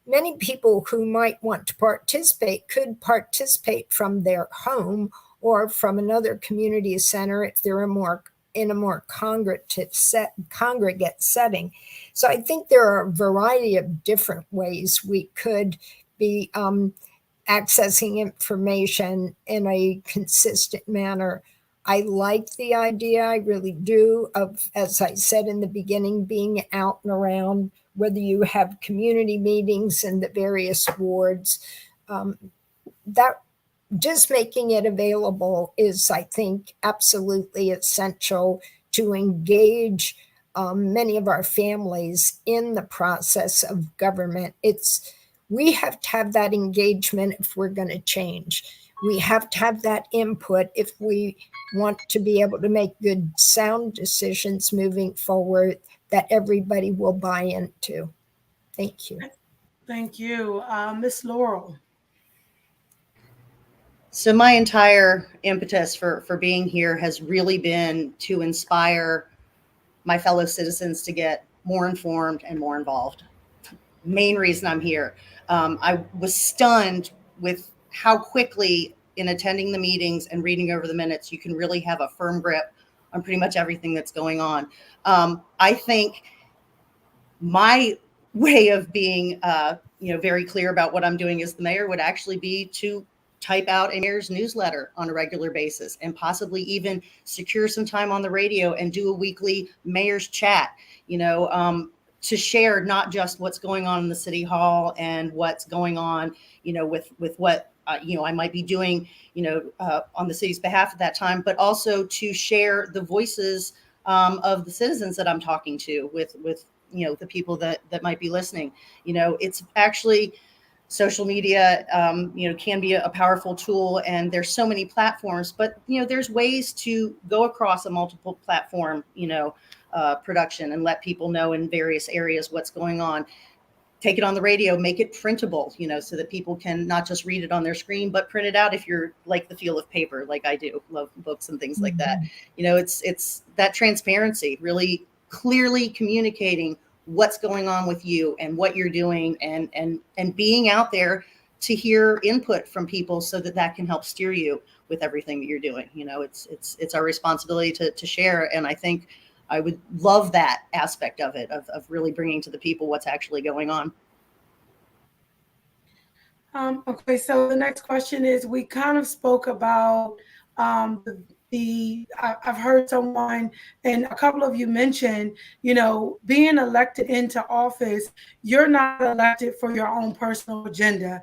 many people who might want to participate could participate from their home or from another community center if they're in a more congregate setting. So I think there are a variety of different ways we could be accessing information in a consistent manner. I like the idea, I really do, of, as I said in the beginning, being out and around, whether you have community meetings in the various wards. That just making it available is, I think, absolutely essential to engage many of our families in the process of government. We have to have that engagement if we're going to change. We have to have that input if we want to be able to make good, sound decisions moving forward that everybody will buy into. Thank you. Thank you. Ms. Laurel. So my entire impetus for being here has really been to inspire my fellow citizens to get more informed and more involved. Main reason I'm here. I was stunned with how quickly, in attending the meetings and reading over the minutes, you can really have a firm grip on pretty much everything that's going on. I think my way of being very clear about what I'm doing as the mayor would actually be to type out a mayor's newsletter on a regular basis, and possibly even secure some time on the radio and do a weekly mayor's chat, to share not just what's going on in the city hall and what's going on, with what I might be doing, on the city's behalf at that time, but also to share the voices of the citizens that I'm talking to with the people that might be listening. It's actually, social media, can be a powerful tool, and there's so many platforms, but there's ways to go across a multiple platform, production, and let people know in various areas what's going on. Take it on the radio, make it printable, so that people can not just read it on their screen, but print it out if you're like the feel of paper, like I do, love books and things like that. It's that transparency, really clearly communicating what's going on with you and what you're doing, and being out there to hear input from people so that can help steer you with everything that you're doing. It's our responsibility to share. And I think I would love that aspect of it, of really bringing to the people what's actually going on. Okay, so the next question is, we kind of spoke about I've heard someone and a couple of you mention, being elected into office, you're not elected for your own personal agenda.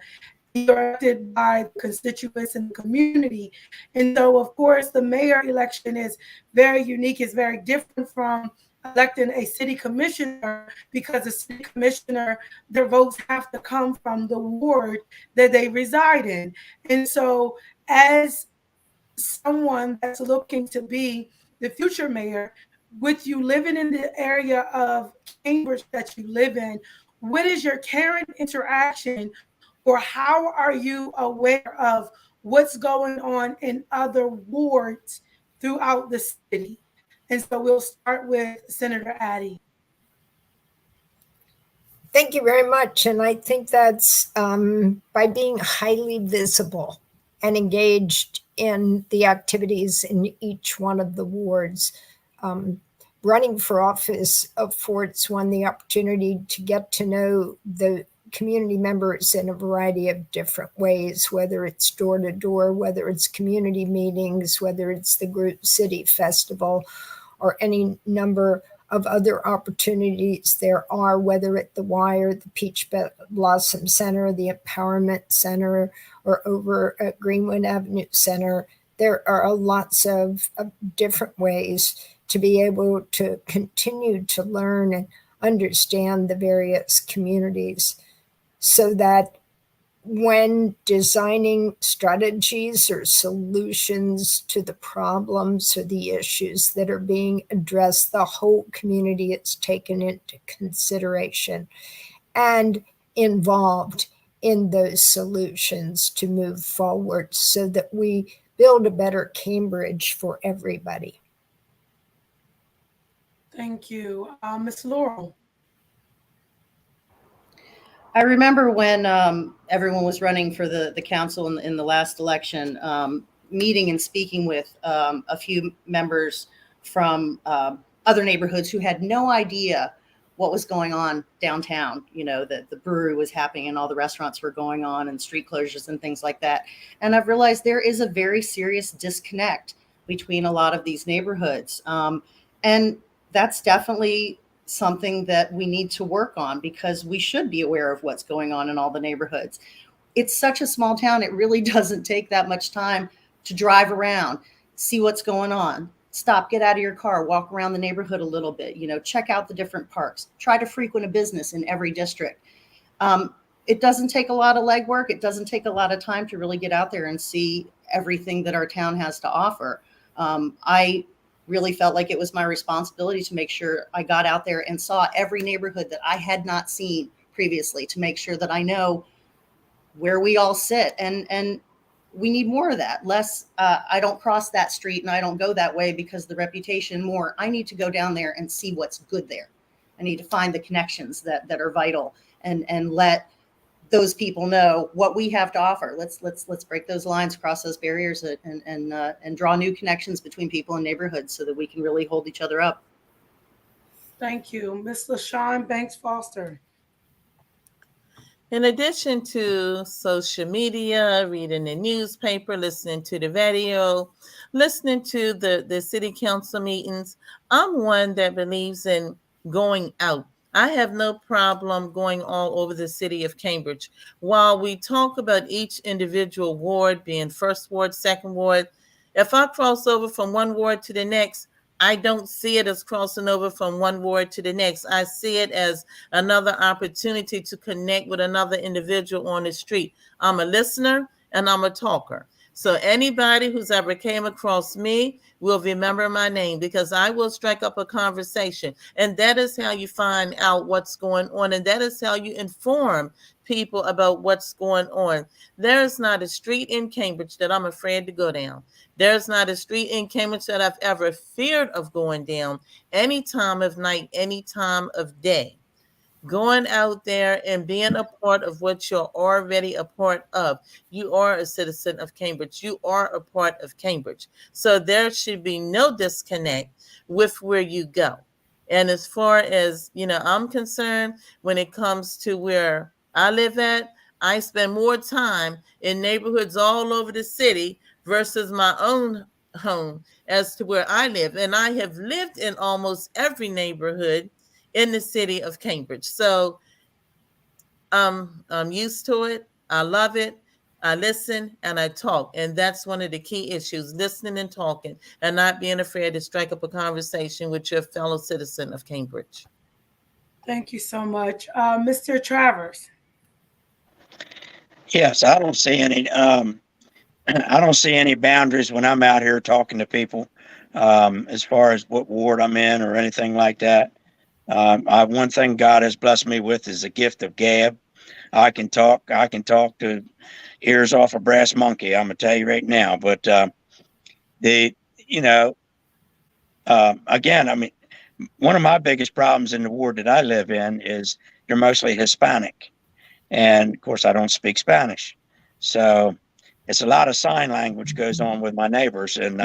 You're elected by the constituents in the community. And so, of course, the mayor election is very unique. It's very different from electing a city commissioner, because the city commissioner, their votes have to come from the ward that they reside in. And so, as someone that's looking to be the future mayor, with you living in the area of Cambridge that you live in, what is your current interaction, or how are you aware of what's going on in other wards throughout the city? And so we'll start with Senator Addie. Thank you very much. And I think that's by being highly visible and engaged in the activities in each one of the wards. Running for office affords one the opportunity to get to know the community members in a variety of different ways, whether it's door to door, whether it's community meetings, whether it's the Group City Festival, or any number of other opportunities there are, whether at the Wire, the Peach Blossom Center, the Empowerment Center, or over at Greenwood Avenue Center. There are lots of different ways to be able to continue to learn and understand the various communities, so that when designing strategies or solutions to the problems or the issues that are being addressed, the whole community is taken into consideration and involved in those solutions to move forward, so that we build a better Cambridge for everybody. Thank you. Ms. Laurel. I remember when everyone was running for the council in the last election, meeting and speaking with a few members from other neighborhoods who had no idea what was going on downtown. You know, that the brewery was happening and all the restaurants were going on and street closures and things like that. And I've realized there is a very serious disconnect between a lot of these neighborhoods. And that's definitely something that we need to work on, because we should be aware of what's going on in all the neighborhoods. It's such a small town. It really doesn't take that much time to drive around, see what's going on, stop, get out of your car, walk around the neighborhood a little bit, you know, check out the different parks, try to frequent a business in every district. It doesn't take a lot of legwork. It doesn't take a lot of time to really get out there and see everything that our town has to offer. I really felt like it was my responsibility to make sure I got out there and saw every neighborhood that I had not seen previously, to make sure that I know where we all sit. And we need more of that. Less, I don't cross that street and I don't go that way because the reputation. More, I need to go down there and see what's good there. I need to find the connections that are vital, and let those people know what we have to offer. Let's break those lines, cross those barriers, and draw new connections between people and neighborhoods so that we can really hold each other up. Thank you. Ms. LaShon Banks Foster. In addition to social media, reading the newspaper, listening to the radio, listening to the city council meetings, I'm one that believes in going out. I have no problem going all over the city of Cambridge. While we talk about each individual ward being first ward, second ward, if I cross over from one ward to the next, I don't see it as crossing over from one ward to the next. I see it as another opportunity to connect with another individual on the street. I'm a listener and I'm a talker. So anybody who's ever came across me will remember my name, because I will strike up a conversation. And that is how you find out what's going on. And that is how you inform people about what's going on. There is not a street in Cambridge that I'm afraid to go down. There's not a street in Cambridge that I've ever feared of going down any time of night, any time of day. Going out there and being a part of what you're already a part of. You are a citizen of Cambridge. You are a part of Cambridge. So there should be no disconnect with where you go. And as far as, I'm concerned, when it comes to where I live at, I spend more time in neighborhoods all over the city versus my own home as to where I live. And I have lived in almost every neighborhood in the city of Cambridge. So I'm used to it. I love it. I listen and I talk. And that's one of the key issues, listening and talking, and not being afraid to strike up a conversation with your fellow citizen of Cambridge. Thank you so much. Mr. Travers. Yes, I don't see any boundaries when I'm out here talking to people, as far as what ward I'm in or anything like that. One thing God has blessed me with is the gift of gab. I can talk to ears off a brass monkey. I'm gonna tell you right now. But again, I mean, one of my biggest problems in the ward that I live in is you're mostly Hispanic, and of course I don't speak Spanish, so it's a lot of sign language goes on with my neighbors, and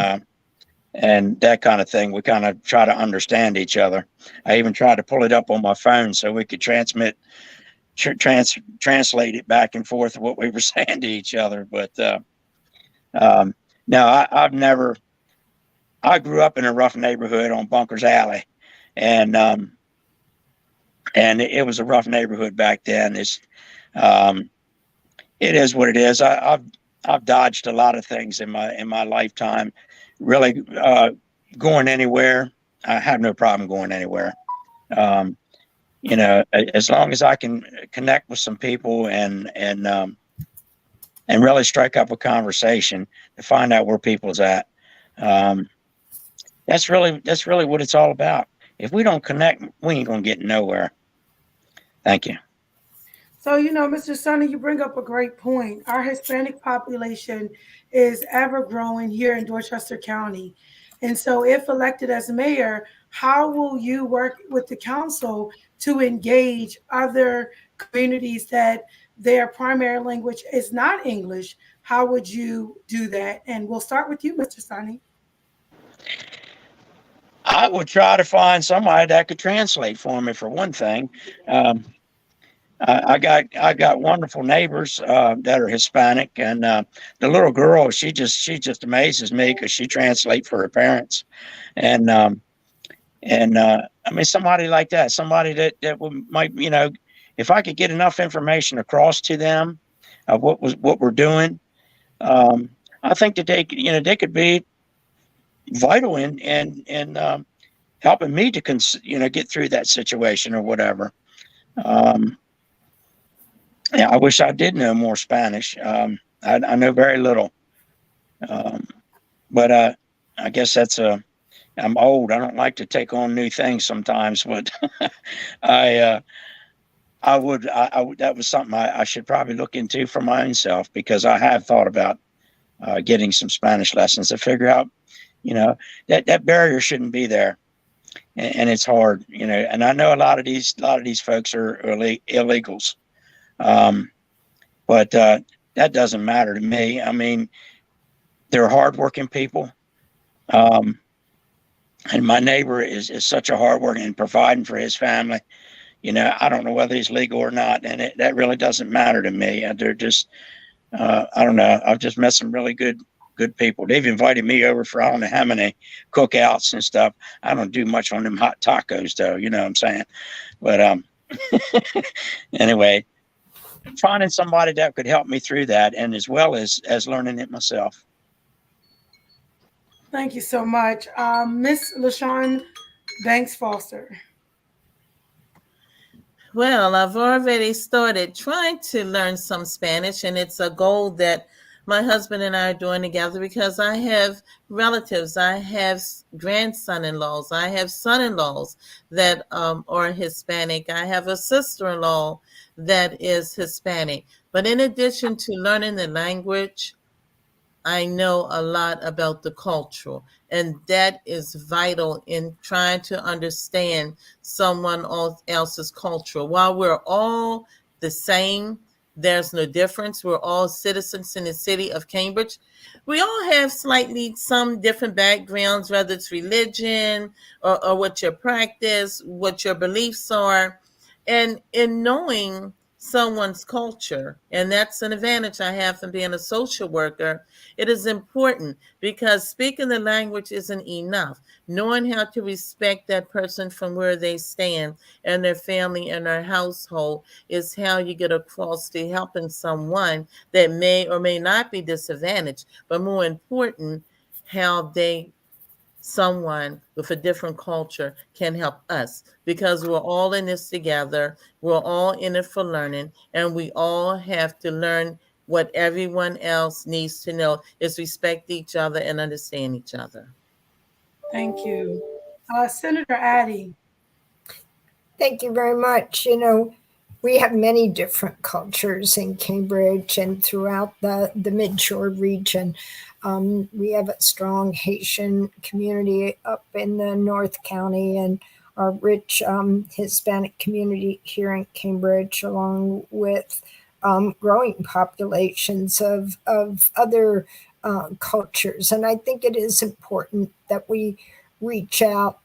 that kind of thing. We kind of try to understand each other. I even tried to pull it up on my phone so we could translate it back and forth what we were saying to each other. But no, I grew up in a rough neighborhood on Bunkers Alley, and it was a rough neighborhood back then. It is what it is. I've dodged a lot of things in my lifetime. Really, going anywhere, I have no problem going anywhere. As long as I can connect with some people and really strike up a conversation to find out where people's at. That's really what it's all about. If we don't connect, we ain't gonna get nowhere. Thank you. So, Mr. Sonny, you bring up a great point. Our Hispanic population is ever growing here in Dorchester County. And so if elected as mayor, how will you work with the council to engage other communities that their primary language is not English, how would you do that? And we'll start with you, Mr. Sonny. I would try to find somebody that could translate for me, for one thing. I got wonderful neighbors that are Hispanic, and the little girl, she just amazes me because she translates for her parents, and I mean, somebody like that, somebody that might, if I could get enough information across to them of what we're doing, I think that they could be vital in helping me to get through that situation or whatever. Yeah, I wish I did know more Spanish. I know very little, but I guess I'm old. I don't like to take on new things sometimes, but I would. That was something I should probably look into for my own self, because I have thought about getting some Spanish lessons to figure out, that barrier shouldn't be there, and it's hard, And I know a lot of these folks are illegals. But that doesn't matter to me. I mean, they're hardworking people. And my neighbor is such a hardworking and providing for his family. I don't know whether he's legal or not, and that really doesn't matter to me. They're just, I don't know. I've just met some really good people. They've invited me over for I don't know how many cookouts and stuff. I don't do much on them hot tacos, though. You know what I'm saying? But anyway, finding somebody that could help me through that, and as well as learning it myself. Thank you so much. Ms. LaShon Banks Foster. Well, I've already started trying to learn some Spanish, and it's a goal that my husband and I are doing together, because I have relatives, I have grandson-in-laws, I have son-in-laws that are Hispanic. I have a sister-in-law that is Hispanic. But in addition to learning the language, I know a lot about the culture, and that is vital in trying to understand someone else's culture. While we're all the same, there's no difference. We're all citizens in the city of Cambridge. We all have slightly some different backgrounds, whether it's religion or what your practice, what your beliefs are. And in knowing someone's culture, and that's an advantage I have from being a social worker, it is important, because speaking the language isn't enough. Knowing how to respect that person from where they stand and their family and their household is how you get across to helping someone that may or may not be disadvantaged, but more important, how someone with a different culture can help us, because we're all in this together. We're all in it for learning, and we all have to learn what everyone else needs to know is respect each other and understand each other. Thank you. Senator Addie. Thank you very much. We have many different cultures in Cambridge and throughout the Midshore region. We have a strong Haitian community up in the North County, and our rich Hispanic community here in Cambridge, along with growing populations of other cultures. And I think it is important that we reach out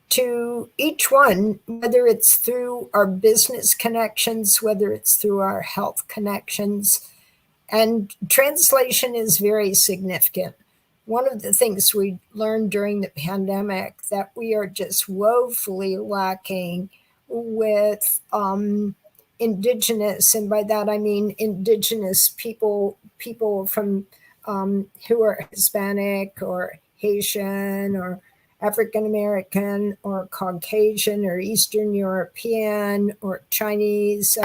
to each one, whether it's through our business connections, whether it's through our health connections. And translation is very significant. One of the things we learned during the pandemic that we are just woefully lacking with indigenous, and by that I mean indigenous people from who are Hispanic or Haitian or African American or Caucasian or Eastern European or Chinese.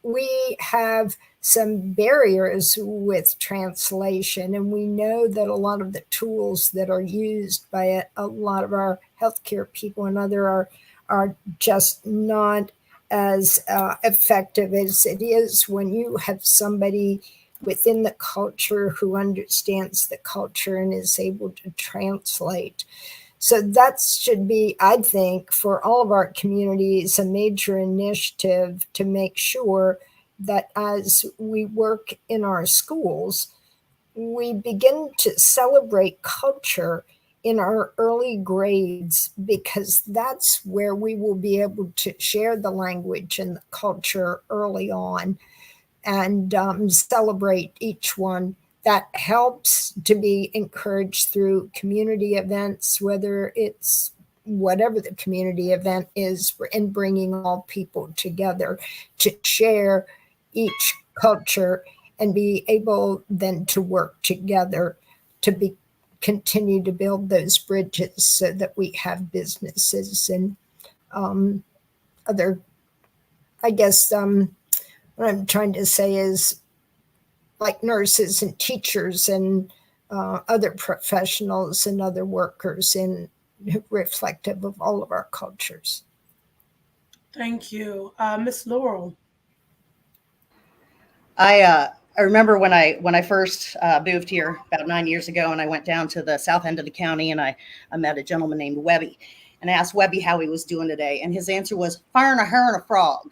We have some barriers with translation, and we know that a lot of the tools that are used by a lot of our healthcare people and other are just not as effective as it is when you have somebody within the culture who understands the culture and is able to translate. So that should be, I think, for all of our communities, a major initiative to make sure that as we work in our schools, we begin to celebrate culture in our early grades, because that's where we will be able to share the language and the culture early on and celebrate each one. That helps to be encouraged through community events, whether it's whatever the community event is, in bringing all people together to share each culture and be able then to work together to continue to build those bridges so that we have businesses and other, I guess, what I'm trying to say is like nurses and teachers and other professionals and other workers in reflective of all of our cultures. Thank you. Ms.Laurel. I remember when I first moved here about 9 years ago, and I went down to the south end of the county, and I met a gentleman named Webby, and I asked Webby how he was doing today, and his answer was firing a hair on a frog.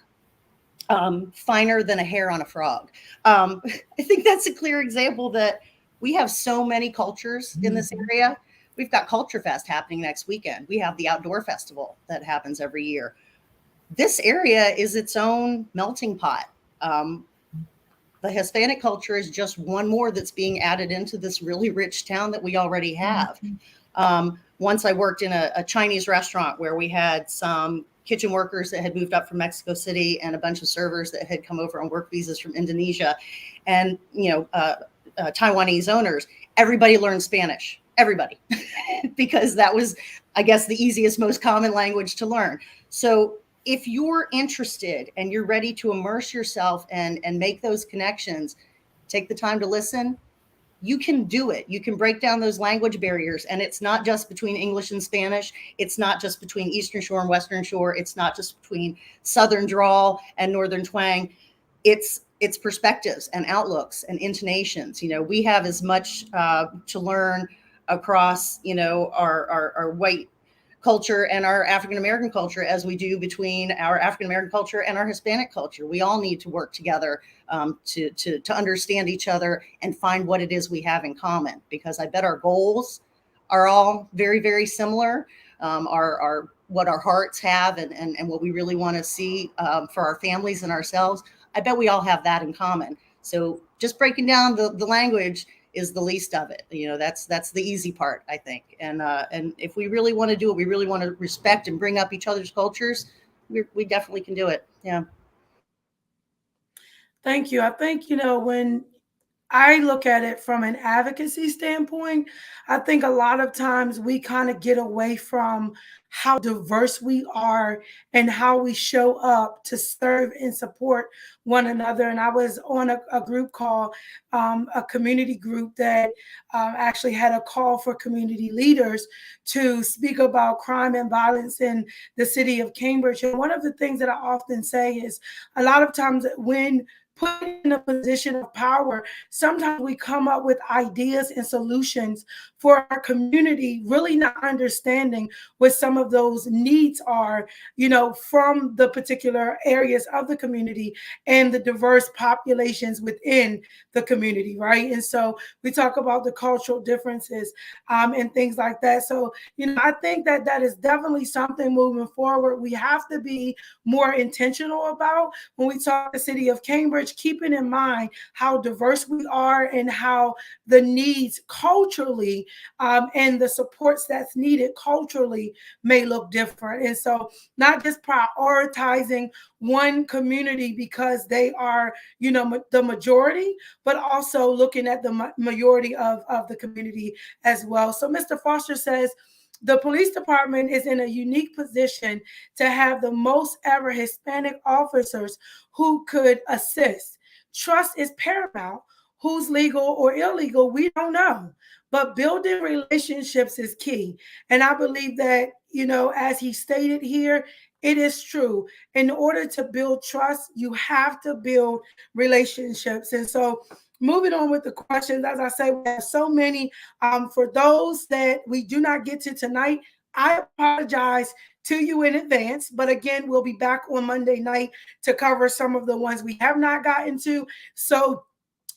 Finer than a hair on a frog. I think that's a clear example that we have so many cultures in this area. We've got Culture Fest happening next weekend. We have the Outdoor Festival that happens every year. This area is its own melting pot. The Hispanic culture is just one more that's being added into this really rich town that we already have. Once I worked in a Chinese restaurant where we had some kitchen workers that had moved up from Mexico City and a bunch of servers that had come over on work visas from Indonesia, and Taiwanese owners. Everybody learned Spanish, everybody, because that was, I guess, the easiest, most common language to learn. So if you're interested and you're ready to immerse yourself and make those connections, take the time to listen. You can do it. You can break down those language barriers. And it's not just between English and Spanish. It's not just between Eastern Shore and Western Shore. It's not just between Southern drawl and Northern twang. It's perspectives and outlooks and intonations. We have as much to learn across, our white culture and our African-American culture as we do between our African-American culture and our Hispanic culture. We all need to work together to understand each other and find what it is we have in common, because I bet our goals are all very, very similar. Our what our hearts have and what we really want to see for our families and ourselves. I bet we all have that in common. So just breaking down the language is the least of it. That's the easy part, I think. And if we really want to do it, we really want to respect and bring up each other's cultures, we definitely can do it. Yeah. Thank you. I think, when I look at it from an advocacy standpoint, I think a lot of times we kind of get away from how diverse we are and how we show up to serve and support one another. And I was on a group call, a community group that actually had a call for community leaders to speak about crime and violence in the city of Cambridge. And one of the things that I often say is a lot of times when put in a position of power, sometimes we come up with ideas and solutions for our community, really not understanding what some of those needs are, from the particular areas of the community and the diverse populations within the community, right? And so we talk about the cultural differences and things like that. So, I think that is definitely something moving forward we have to be more intentional about when we talk the city of Cambridge, keeping in mind how diverse we are and how the needs culturally and the supports that's needed culturally may look different. And so not just prioritizing one community because they are, the majority, but also looking at the majority of the community as well. So Mr. Foster says, the police department is in a unique position to have the most ever Hispanic officers who could assist. Trust is paramount. Who's legal or illegal, we don't know. But building relationships is key. And I believe that, as he stated here, it is true. In order to build trust, you have to build relationships. And so moving on with the questions, as I say, we have so many. For those that we do not get to tonight, I apologize to you in advance, but again, we'll be back on Monday night to cover some of the ones we have not gotten to, so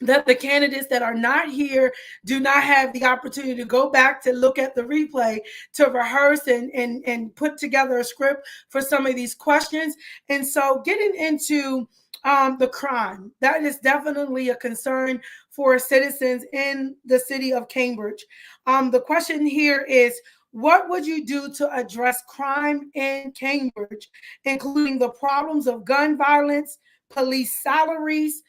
that the candidates that are not here do not have the opportunity to go back to look at the replay to rehearse and put together a script for some of these questions. And so getting into the crime, that is definitely a concern for citizens in the city of Cambridge. The question here is, what would you do to address crime in Cambridge, including the problems of gun violence, police salaries,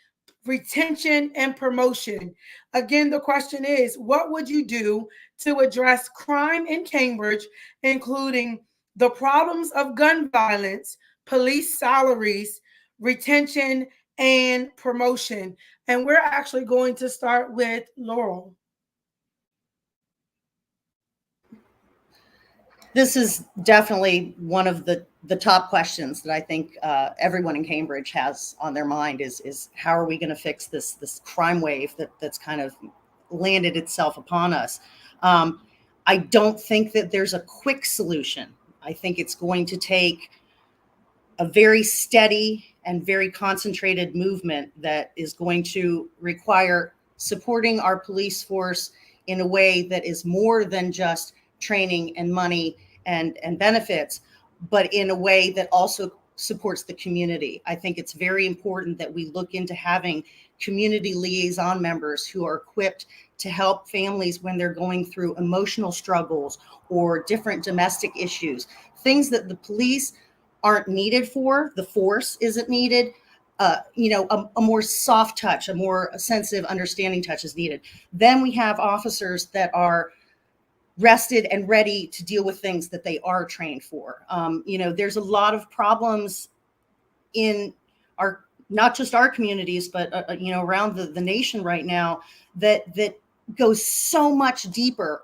retention, and promotion? Again, the question is, what would you do to address crime in Cambridge, including the problems of gun violence, police salaries, retention, and promotion? And we're actually going to start with Laurel. This is definitely one of the top questions that I think everyone in Cambridge has on their mind is how are we going to fix this crime wave that's kind of landed itself upon us. I don't think that there's a quick solution. I think it's going to take a very steady and very concentrated movement that is going to require supporting our police force in a way that is more than just training and money and benefits, but in a way that also supports the community. I think it's very important that we look into having community liaison members who are equipped to help families when they're going through emotional struggles or different domestic issues, things that the police aren't needed for, the force isn't needed. A more soft touch, a more sensitive, understanding touch is needed. Then we have officers that are rested and ready to deal with things that they are trained for. There's a lot of problems in our, not just our communities, but around the nation right now that goes so much deeper.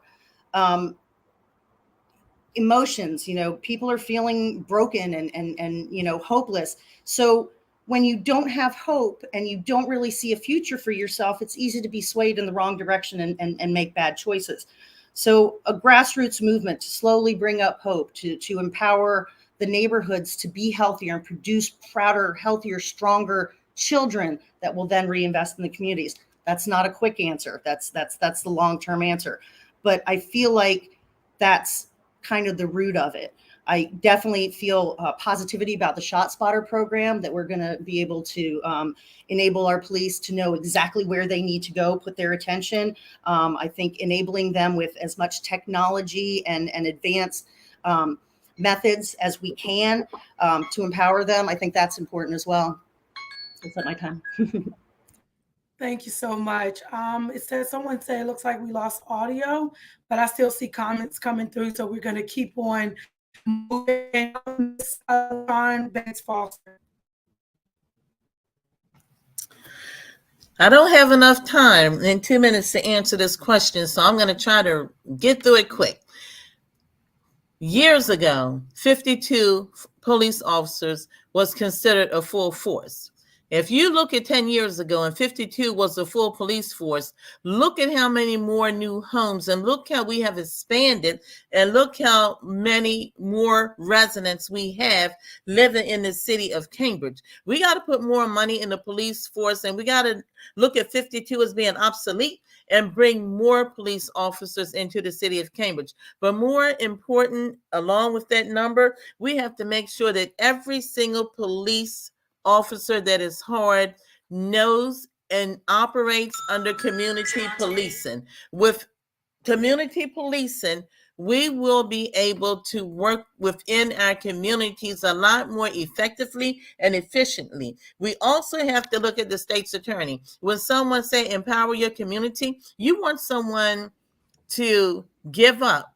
Emotions, people are feeling broken and hopeless. So when you don't have hope and you don't really see a future for yourself, it's easy to be swayed in the wrong direction and make bad choices. So a grassroots movement to slowly bring up hope, to empower the neighborhoods to be healthier and produce prouder, healthier, stronger children that will then reinvest in the communities. That's not a quick answer. That's the long-term answer. But I feel like that's kind of the root of it. I definitely feel positivity about the ShotSpotter program, that we're going to be able to enable our police to know exactly where they need to go, put their attention. I think enabling them with as much technology and advanced methods as we can to empower them. I think that's important as well. Is that my time? Thank you so much. It says, someone said it looks like we lost audio, but I still see comments coming through. So we're going to keep on moving. Foster. I don't have enough time in 2 minutes to answer this question, so I'm going to try to get through it quick. Years ago, 52 police officers was considered a full force. If you look at 10 years ago and 52 was a full police force, look at how many more new homes and look how we have expanded and look how many more residents we have living in the city of Cambridge. We got to put more money in the police force and we got to look at 52 as being obsolete and bring more police officers into the city of Cambridge. But more important, along with that number, we have to make sure that every single police officer that is hired knows and operates under community policing. With community policing, we will be able to work within our communities a lot more effectively and efficiently. We also have to look at the state's attorney. When someone say empower your community, you want someone to give up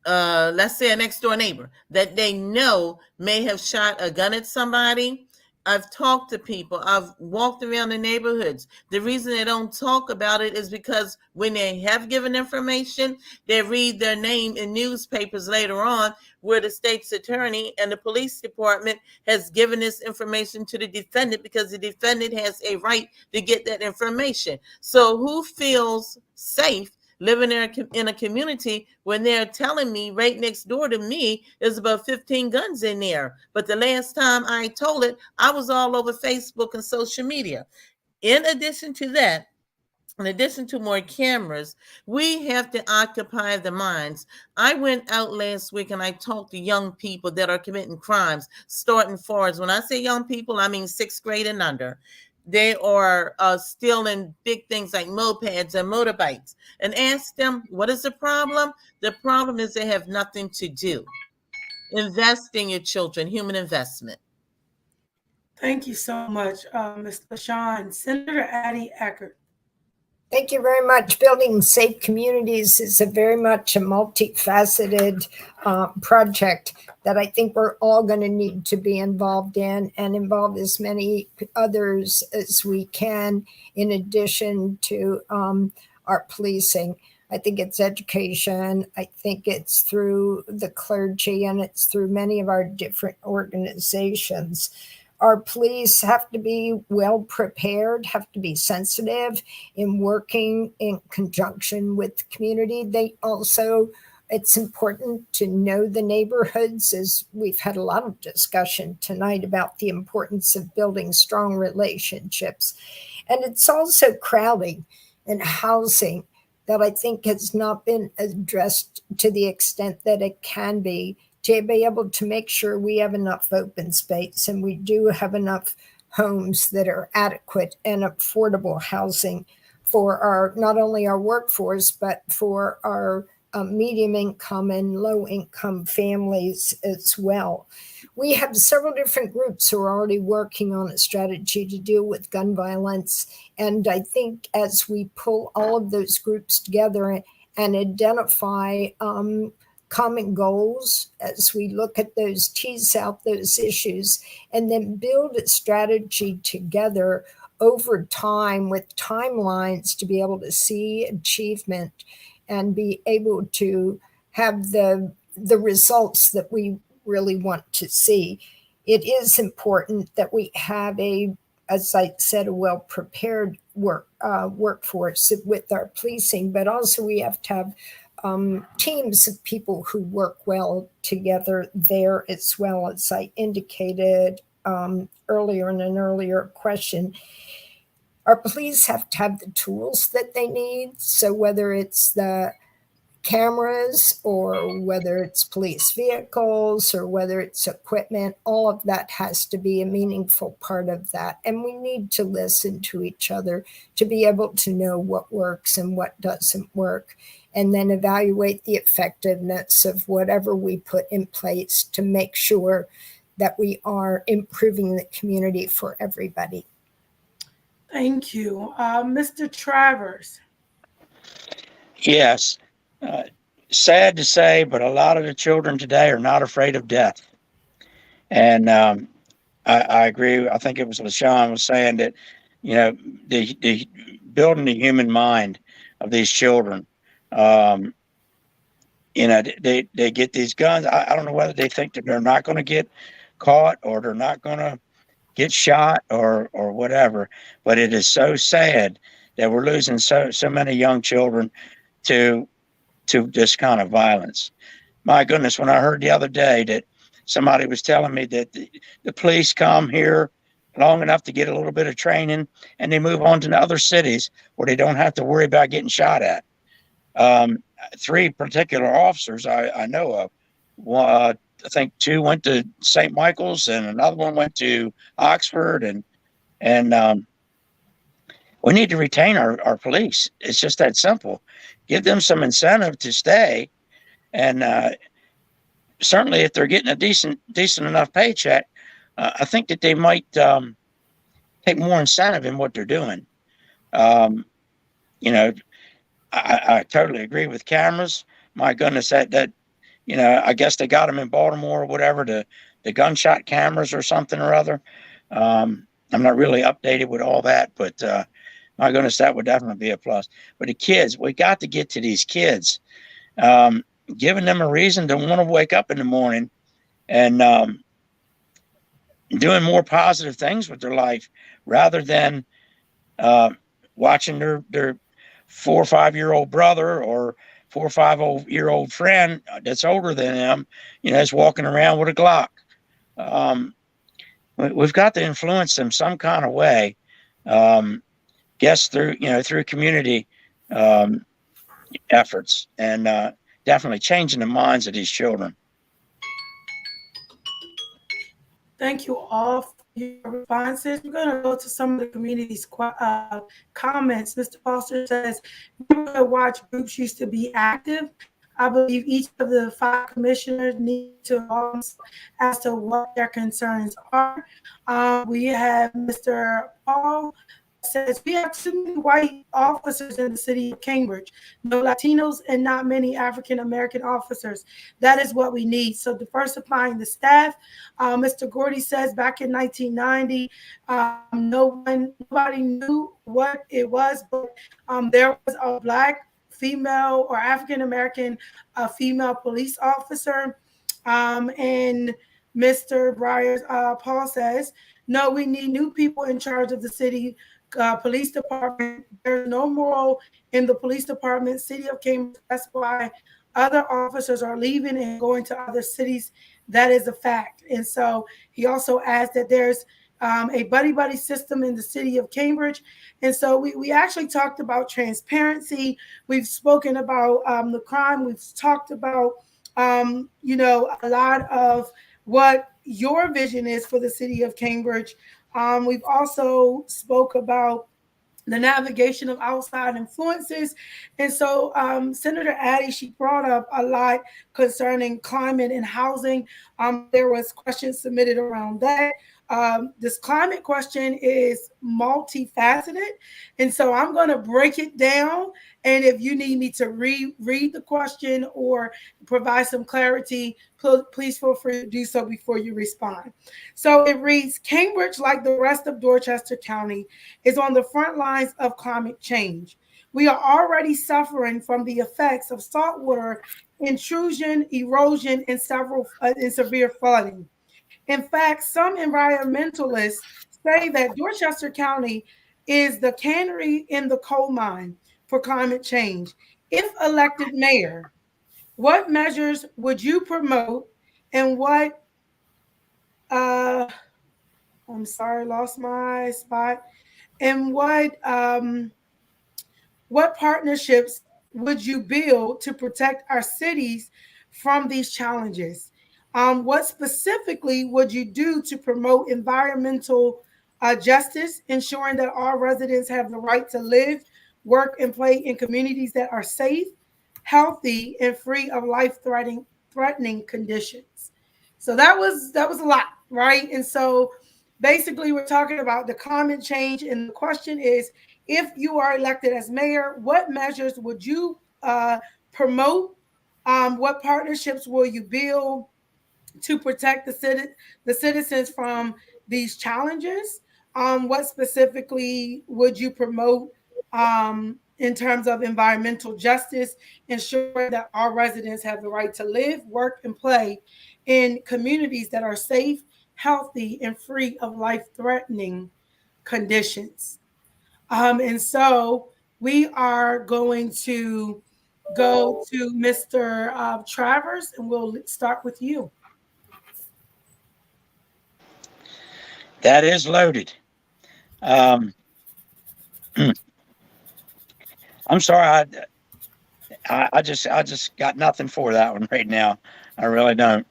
let's say a next door neighbor that they know may have shot a gun at somebody. I've talked to people. I've walked around the neighborhoods. The reason they don't talk about it is because when they have given information, they read their name in newspapers later on where the state's attorney and the police department has given this information to the defendant because the defendant has a right to get that information. So who feels safe living there in a community when they're telling me right next door to me is about 15 guns in there. But the last time I told it, I was all over Facebook and social media. In addition to that, in addition to more cameras, we have to occupy the minds. I went out last week and I talked to young people that are committing crimes, starting forwards. When I say young people, I mean 6th grade and under. They are stealing big things like mopeds and motorbikes, and ask them, what is the problem? The problem is they have nothing to do. Invest in your children, human investment. Thank you so much, Ms. LaShon. Senator Addie Eckardt. Thank you very much. Building safe communities is a very much a multifaceted project that I think we're all going to need to be involved in and involve as many others as we can in addition to our policing. I think it's education. I think it's through the clergy, and it's through many of our different organizations. Our police have to be well prepared, have to be sensitive in working in conjunction with the community. It's important to know the neighborhoods, as we've had a lot of discussion tonight about the importance of building strong relationships. And it's also crowding and housing that I think has not been addressed to the extent that it can be, to be able to make sure we have enough open space and we do have enough homes that are adequate and affordable housing for our, not only our workforce, but for our medium income and low income families as well. We have several different groups who are already working on a strategy to deal with gun violence. And I think as we pull all of those groups together and identify common goals, as we look at those, tease out those issues, and then build a strategy together over time with timelines to be able to see achievement and be able to have the results that we really want to see. It is important that we have as I said, a well-prepared workforce with our policing, but also we have to have teams of people who work well together there, as well. As I indicated earlier in an earlier question, our police have to have the tools that they need. So whether it's the cameras or whether it's police vehicles or whether it's equipment, all of that has to be a meaningful part of that. And we need to listen to each other to be able to know what works and what doesn't work, and then evaluate the effectiveness of whatever we put in place to make sure that we are improving the community for everybody. Thank you. Mr. Travers. Yes. Sad to say, but a lot of the children today are not afraid of death. And I agree. I think it was LaShon was saying that, the building the human mind of these children. They get these guns. I don't know whether they think that they're not going to get caught or they're not going to get shot or whatever. But it is so sad that we're losing so many young children to this kind of violence. My goodness, when I heard the other day that somebody was telling me that the police come here long enough to get a little bit of training and they move on to other cities where they don't have to worry about getting shot at. 3 particular officers I know of. One, I think 2 went to St. Michael's and another one went to Oxford, and we need to retain our police. It's just that simple. Give them some incentive to stay, and certainly if they're getting a decent enough paycheck, I think that they might take more incentive in what they're doing. I totally agree with cameras. My goodness, that I guess they got them in Baltimore or whatever, the gunshot cameras or something or other. I'm not really updated with all that, but my goodness, that would definitely be a plus. But the kids, we got to get to these kids, giving them a reason to want to wake up in the morning and doing more positive things with their life rather than watching their 4 or 5 year old brother or 4 or 5 year old friend that's older than them, is walking around with a Glock. We've got to influence them some kind of way. Guess through community efforts, and definitely changing the minds of these children. Thank you all for your responses. We're going to go to some of the community's comments. Mr. Foster says, neighborhood watch groups used to be active. I believe each of the 5 commissioners need to involve as to what their concerns are. We have Mr. Paul says, we have too many white officers in the city of Cambridge, no Latinos and not many African-American officers. That is what we need. So diversifying the staff. Mr. Gordy says back in 1990, nobody knew what it was, but there was a Black female or African-American female police officer. And Mr. Briers, Paul says, no, we need new people in charge of the city police department. There's no moral in the police department, city of Cambridge. That's why other officers are leaving and going to other cities. That is a fact. And so he also adds that there's a buddy system in the city of Cambridge. And so we actually talked about transparency. We've spoken about the crime. We've talked about, a lot of what your vision is for the city of Cambridge. We've also spoke about the navigation of outside influences. And so Senator Addie, she brought up a lot concerning climate and housing. There was questions submitted around that. This climate question is multifaceted. And so I'm going to break it down. And if you need me to read the question or provide some clarity, please feel free to do so before you respond. So it reads, Cambridge, like the rest of Dorchester County, is on the front lines of climate change. We are already suffering from the effects of saltwater intrusion, erosion, and severe flooding. In fact, some environmentalists say that Dorchester County is the canary in the coal mine for climate change. If elected mayor, what measures would you promote, and what I'm sorry, lost my spot. And what partnerships would you build to protect our cities from these challenges? What specifically would you do to promote environmental justice, ensuring that all residents have the right to live, work, and play in communities that are safe, healthy, and free of life-threatening conditions? So that was a lot, right? And so basically we're talking about the climate change, and the question is, if you are elected as mayor, what measures would you promote? What partnerships will you build to protect the citizens from these challenges? What specifically would you promote in terms of environmental justice, ensuring that all residents have the right to live, work, and play in communities that are safe, healthy, and free of life-threatening conditions? And so we are going to go to Mr. Travers, and we'll start with you. That is loaded. I'm sorry, I just got nothing for that one right now. I really don't.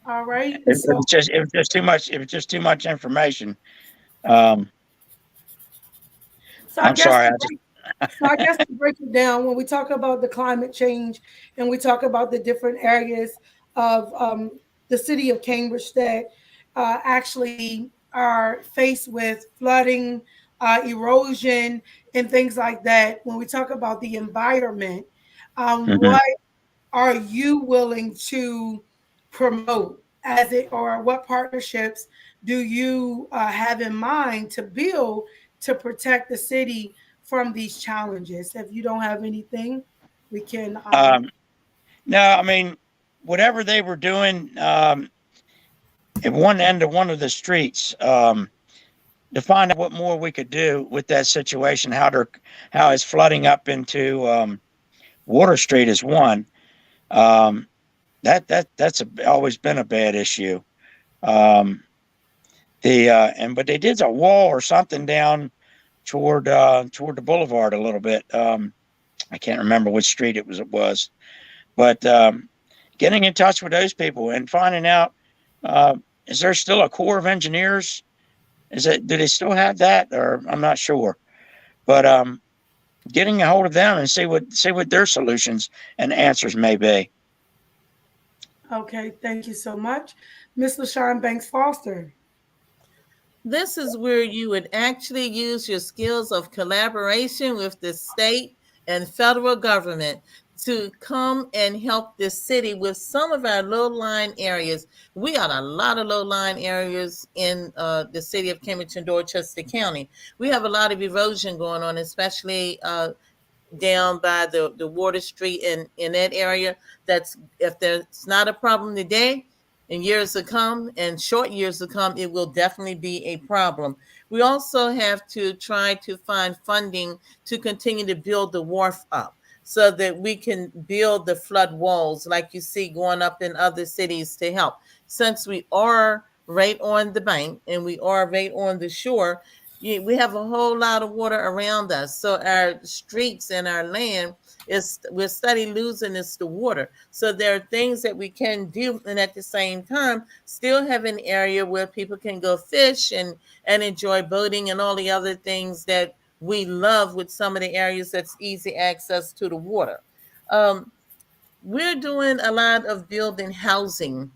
All right. It was just too much. It was just too much information. I'm sorry. So I guess to break it down, when we talk about the climate change and we talk about the different areas of the city of Cambridge that actually are faced with flooding, erosion, and things like that, when we talk about the environment, what are you willing to promote or what partnerships do you have in mind to build to protect the city from these challenges? If you don't have anything, we can. No, I mean, whatever they were doing at one end of one of the streets, to find out what more we could do with that situation. How is flooding up into Water Street is one. That's always been a bad issue. But they did a wall or something down toward the boulevard a little bit. I can't remember which street it was, but getting in touch with those people and finding out, is there still a Corps of Engineers? Do they still have that? Or I'm not sure, but getting a hold of them and see what their solutions and answers may be. Okay, thank you so much. Ms. LaShon Banks Foster. This is where you would actually use your skills of collaboration with the state and federal government to come and help the city with some of our low-lying areas. We got a lot of low-lying areas in the city of Cambridge and Dorchester County. We have a lot of erosion going on, especially down by the Water Street in that area. That's, if there's not a problem today, in years to come and short years to come, it will definitely be a problem. We also have to try to find funding to continue to build the wharf up so that we can build the flood walls like you see going up in other cities to help. Since we are right on the bank and we are right on the shore, we have a whole lot of water around us. So our streets and our land we're steady losing this to water. So there are things that we can do, and at the same time, still have an area where people can go fish and enjoy boating and all the other things that we love with some of the areas that's easy access to the water. We're doing a lot of building housing,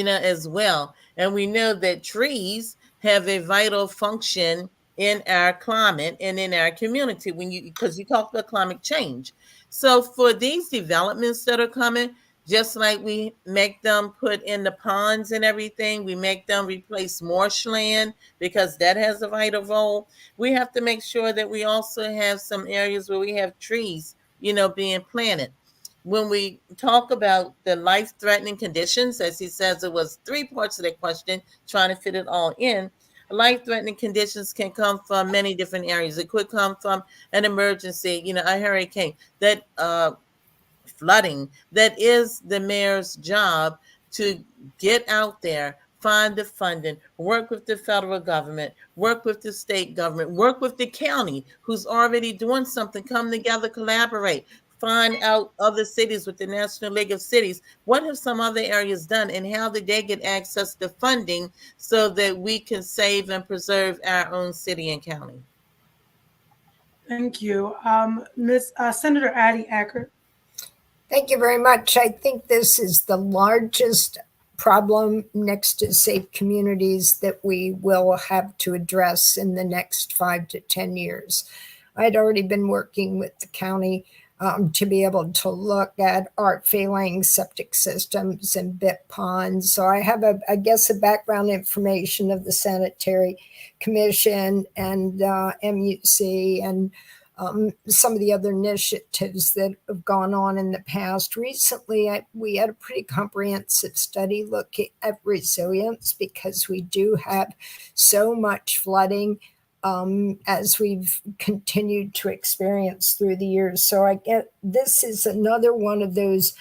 as well. And we know that trees have a vital function in our climate and in our community because you talked about climate change. So for these developments that are coming, just like we make them put in the ponds and everything, we make them replace marshland because that has a vital role. We have to make sure that we also have some areas where we have trees, being planted. When we talk about the life-threatening conditions, as he says, it was 3 parts of the question, trying to fit it all in. Life-threatening conditions can come from many different areas. It could come from an emergency, a hurricane, that flooding. That is the mayor's job, to get out there, find the funding, work with the federal government, work with the state government, work with the county who's already doing something, come together, collaborate, find out other cities with the National League of Cities. What have some other areas done, and how did they get access to funding so that we can save and preserve our own city and county? Thank you. Senator Addie Eckardt. Thank you very much. I think this is the largest problem next to safe communities that we will have to address in the next 5 to 10 years. I'd already been working with the county to be able to look at our failing septic systems and bit ponds. So I have, a background information of the Sanitary Commission and MUC and some of the other initiatives that have gone on in the past. Recently, we had a pretty comprehensive study looking at resilience because we do have so much flooding as we've continued to experience through the years. So this is another one of those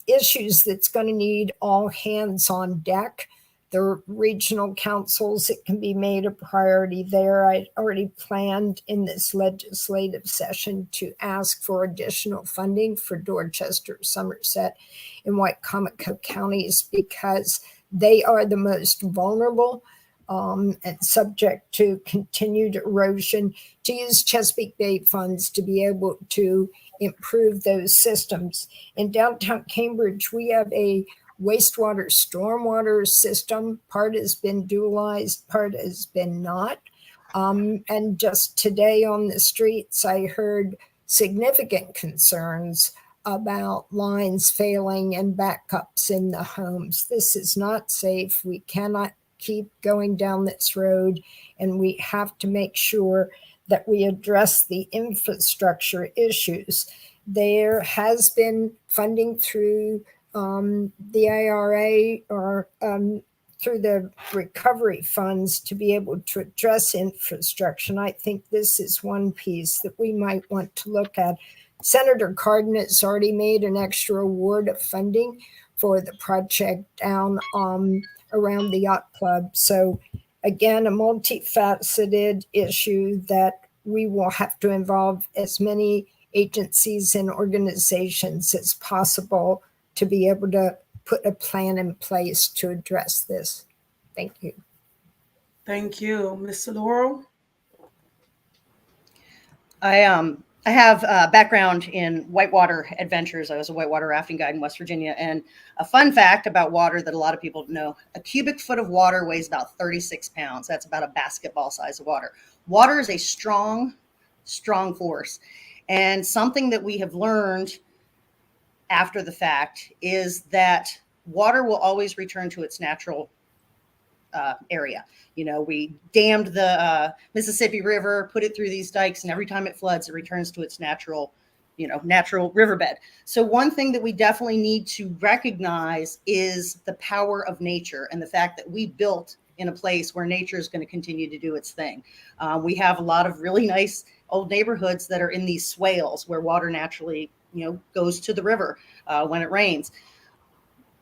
issues that's going to need all hands on deck. The regional councils, it can be made a priority there. I already planned in this legislative session to ask for additional funding for Dorchester, Somerset, and Wicomico counties because they are the most vulnerable and subject to continued erosion, to use Chesapeake Bay funds to be able to improve those systems. In downtown Cambridge, we have a wastewater stormwater system. Part has been dualized, part has been not. And just today on the streets, I heard significant concerns about lines failing and backups in the homes. This is not safe. We cannot keep going down this road, and we have to make sure that we address the infrastructure issues. There has been funding through the IRA or through the recovery funds to be able to address infrastructure. And I think this is one piece that we might want to look at. Senator Cardin has already made an extra award of funding for the project down around the yacht club. So again, a multifaceted issue that we will have to involve as many agencies and organizations as possible to be able to put a plan in place to address this. Thank you. Thank you. Ms.Laurel? I have a background in whitewater adventures. I was a whitewater rafting guide in West Virginia. And a fun fact about water that a lot of people don't know, a cubic foot of water weighs about 36 pounds. That's about a basketball size of water. Water is a strong, strong force. And something that we have learned after the fact is that water will always return to its natural area. You know, we dammed the Mississippi River, put it through these dikes, and every time it floods, it returns to its natural, natural riverbed. So one thing that we definitely need to recognize is the power of nature and the fact that we built in a place where nature is going to continue to do its thing. We have a lot of really nice old neighborhoods that are in these swales where water naturally, goes to the river when it rains.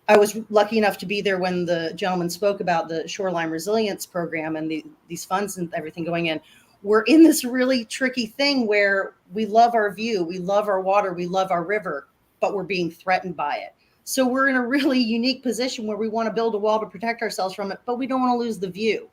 I was lucky enough to be there when the gentleman spoke about the shoreline resilience program and these funds and everything going in. We're in this really tricky thing where we love our view, we love our water, we love our river, but we're being threatened by it. So we're in a really unique position where we want to build a wall to protect ourselves from it, but we don't want to lose the view.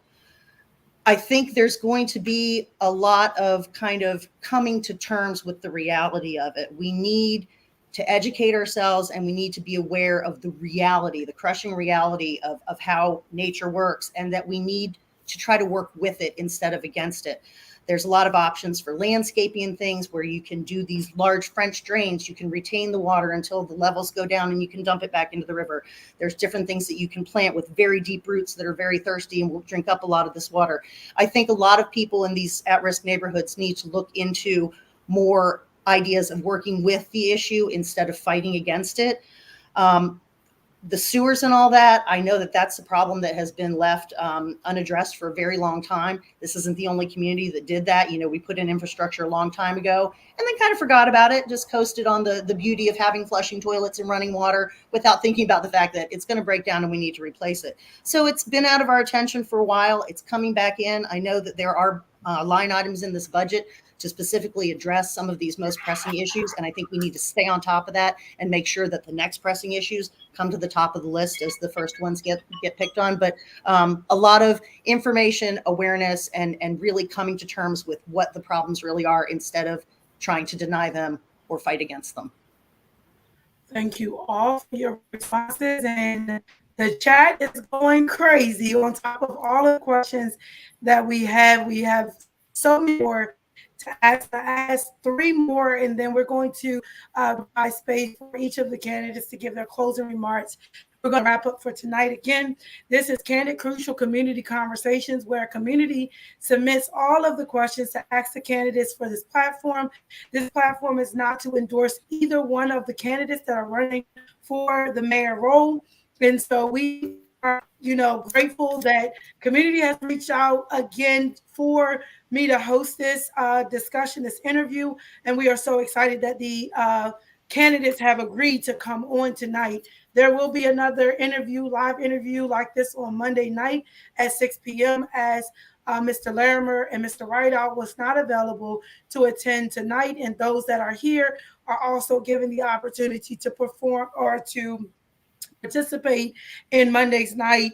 I think there's going to be a lot of kind of coming to terms with the reality of it. We need to educate ourselves, and we need to be aware of the reality, the crushing reality of how nature works, and that we need to try to work with it instead of against it. There's a lot of options for landscaping and things where you can do these large French drains. You can retain the water until the levels go down and you can dump it back into the river. There's different things that you can plant with very deep roots that are very thirsty and will drink up a lot of this water. I think a lot of people in these at-risk neighborhoods need to look into more ideas of working with the issue instead of fighting against it. The sewers and all that, I know that that's a problem that has been left unaddressed for a very long time. This isn't the only community that did that. We put in infrastructure a long time ago and then kind of forgot about it, just coasted on the beauty of having flushing toilets and running water without thinking about the fact that it's going to break down and we need to replace it. So it's been out of our attention for a while. It's coming back in. I know that there are line items in this budget to specifically address some of these most pressing issues. And I think we need to stay on top of that and make sure that the next pressing issues come to the top of the list as the first ones get picked on. But a lot of information, awareness, and really coming to terms with what the problems really are instead of trying to deny them or fight against them. Thank you all for your responses. And the chat is going crazy on top of all the questions that we have. We have so many more to ask. I asked 3 more, and then we're going to provide space for each of the candidates to give their closing remarks. We're going to wrap up for tonight. Again, this is Candid Crucial Community Conversations, where a community submits all of the questions to ask the candidates for this platform. This platform is not to endorse either one of the candidates that are running for the mayor role. And so we are, grateful that community has reached out again for me to host this discussion, this interview. And we are so excited that the candidates have agreed to come on tonight. There will be another live interview like this on Monday night at 6 p.m. as Mr. Larimer and Mr. Rideout was not available to attend tonight. And those that are here are also given the opportunity to perform or to participate in Monday's night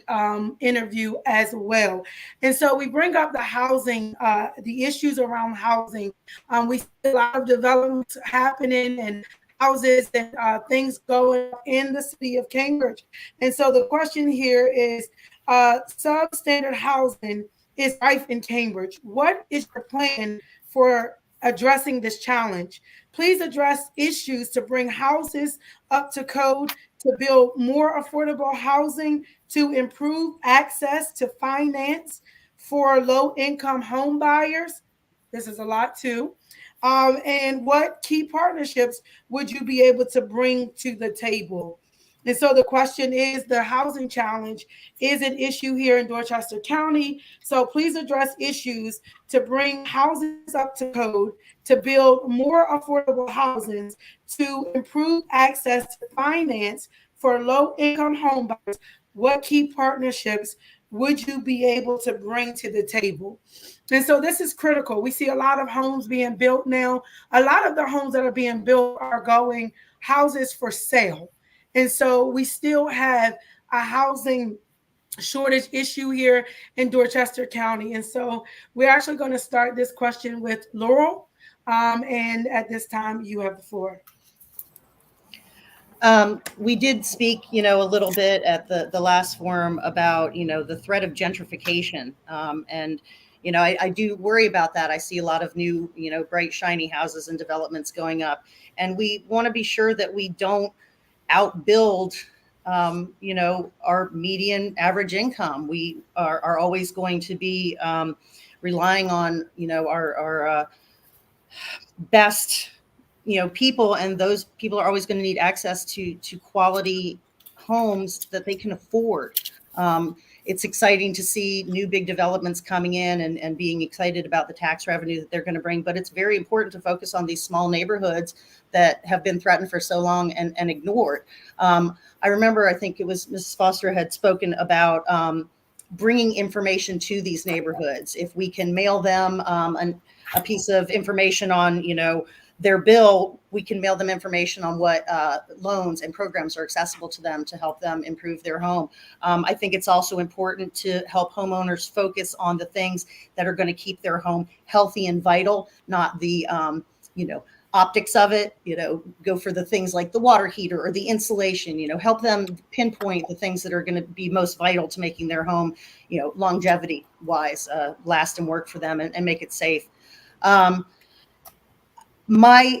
interview as well. And so we bring up the housing, the issues around housing. We see a lot of developments happening and houses and things going in the city of Cambridge. And so the question here is, substandard housing is rife in Cambridge. What is your plan for addressing this challenge? Please address issues to bring houses up to code, to build more affordable housing, to improve access to finance for low-income home buyers. This is a lot too. And what key partnerships would you be able to bring to the table? And so the question is, the housing challenge is an issue here in Dorchester County. So please address issues to bring houses up to code, to build more affordable houses, to improve access to finance for low-income home buyers. What key partnerships would you be able to bring to the table? And so this is critical. We see a lot of homes being built now. A lot of the homes that are being built are going houses for sale. And so we still have a housing shortage issue here in Dorchester County. And so we're actually going to start this question with Laurel. And at this time, you have the floor. We did speak, a little bit at the last forum about, the threat of gentrification. And, I do worry about that. I see a lot of new, bright, shiny houses and developments going up. And we want to be sure that we don't outbuild, our median average income. We are always going to be relying on, our best people, and those people are always going to need access to quality homes that they can afford. It's exciting to see new big developments coming in and being excited about the tax revenue that they're going to bring, but it's very important to focus on these small neighborhoods that have been threatened for so long and ignored. I remember, I think it was Mrs. Foster had spoken about bringing information to these neighborhoods. If we can mail them a piece of information on, their bill, we can mail them information on what loans and programs are accessible to them to help them improve their home. I think it's also important to help homeowners focus on the things that are going to keep their home healthy and vital, not the, optics of it. Go for the things like the water heater or the insulation, help them pinpoint the things that are going to be most vital to making their home, longevity wise, last and work for them and make it safe. My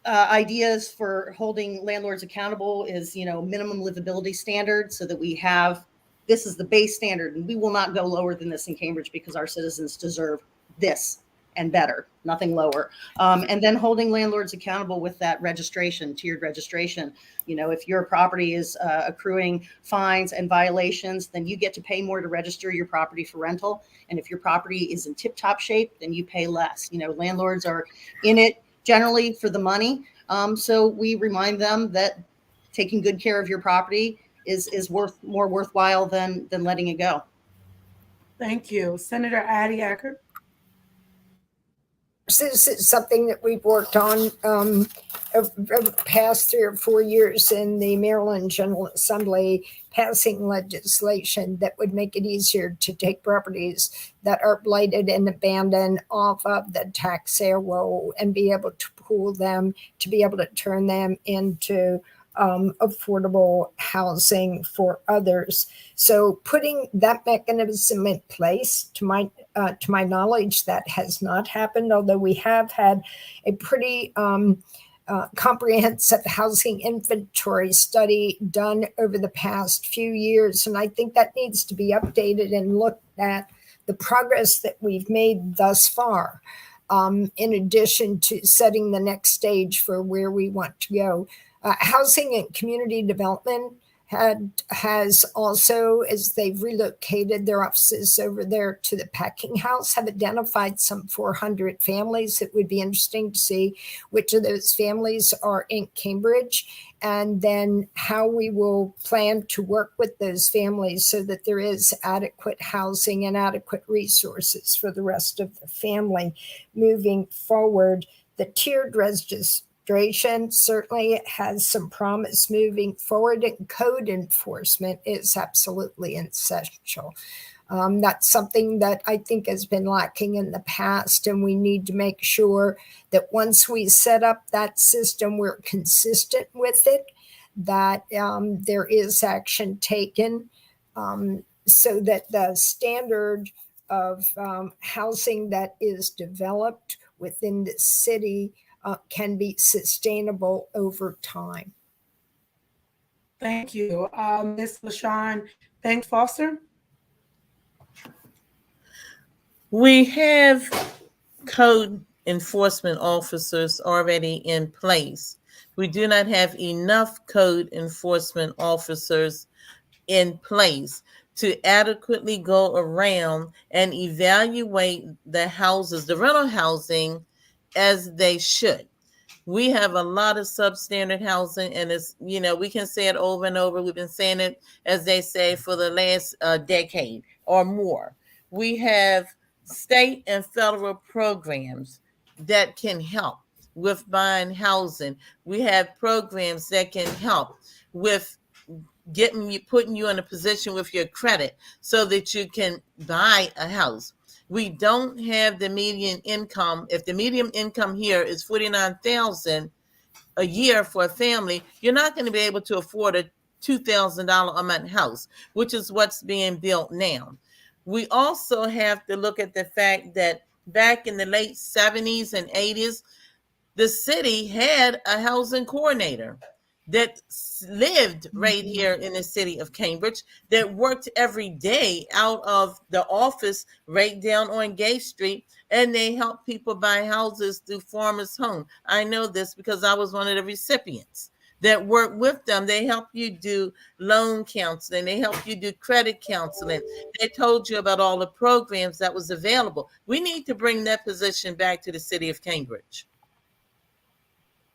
ideas for holding landlords accountable is, minimum livability standards, so that we have, this is the base standard, and we will not go lower than this in Cambridge because our citizens deserve this and better, nothing lower. And then holding landlords accountable with that registration, tiered registration. If your property is accruing fines and violations, then you get to pay more to register your property for rental. And if your property is in tip-top shape, then you pay less. Landlords are in it generally for the money. So we remind them that taking good care of your property is more worthwhile than letting it go. Thank you. Senator Addie Eckardt. This is something that we've worked on over the past 3 or 4 years in the Maryland General Assembly, passing legislation that would make it easier to take properties that are blighted and abandoned off of the tax sale roll and be able to pool them, to be able to turn them into affordable housing for others. So putting that mechanism in place, to my knowledge, that has not happened, although we have had a pretty comprehensive housing inventory study done over the past few years. And I think that needs to be updated and looked at the progress that we've made thus far, in addition to setting the next stage for where we want to go. Housing and Community Development has also, as they've relocated their offices over there to the packing house, have identified some 400 families. It would be interesting to see which of those families are in Cambridge, and then how we will plan to work with those families so that there is adequate housing and adequate resources for the rest of the family moving forward. The tiered registration certainly has some promise moving forward, and code enforcement is absolutely essential. That's something that I think has been lacking in the past, and we need to make sure that once we set up that system, we're consistent with it, that there is action taken, so that the standard of housing that is developed within the city can be sustainable over time. Thank you. Ms. LaShon Banks Foster. We have code enforcement officers already in place. We do not have enough code enforcement officers in place to adequately go around and evaluate the houses, the rental housing, as they should. We have a lot of substandard housing, and it's, we can say it over and over. We've been saying it, as they say, for the last decade or more. We have state and federal programs that can help with buying housing. We have programs that can help with putting you in a position with your credit so that you can buy a house. We don't have the median income. If the median income here is $49,000 a year for a family, you're not going to be able to afford a $2,000 a month house, which is what's being built now. We also have to look at the fact that back in the late 70s and 80s, the city had a housing coordinator that lived right here in the city of Cambridge, that worked every day out of the office right down on Gay Street, and they helped people buy houses through Farmers Home. I know this because I was one of the recipients that worked with them. They help you do loan counseling. They help you do credit counseling. They told you about all the programs that was available. We need to bring that position back to the city of Cambridge.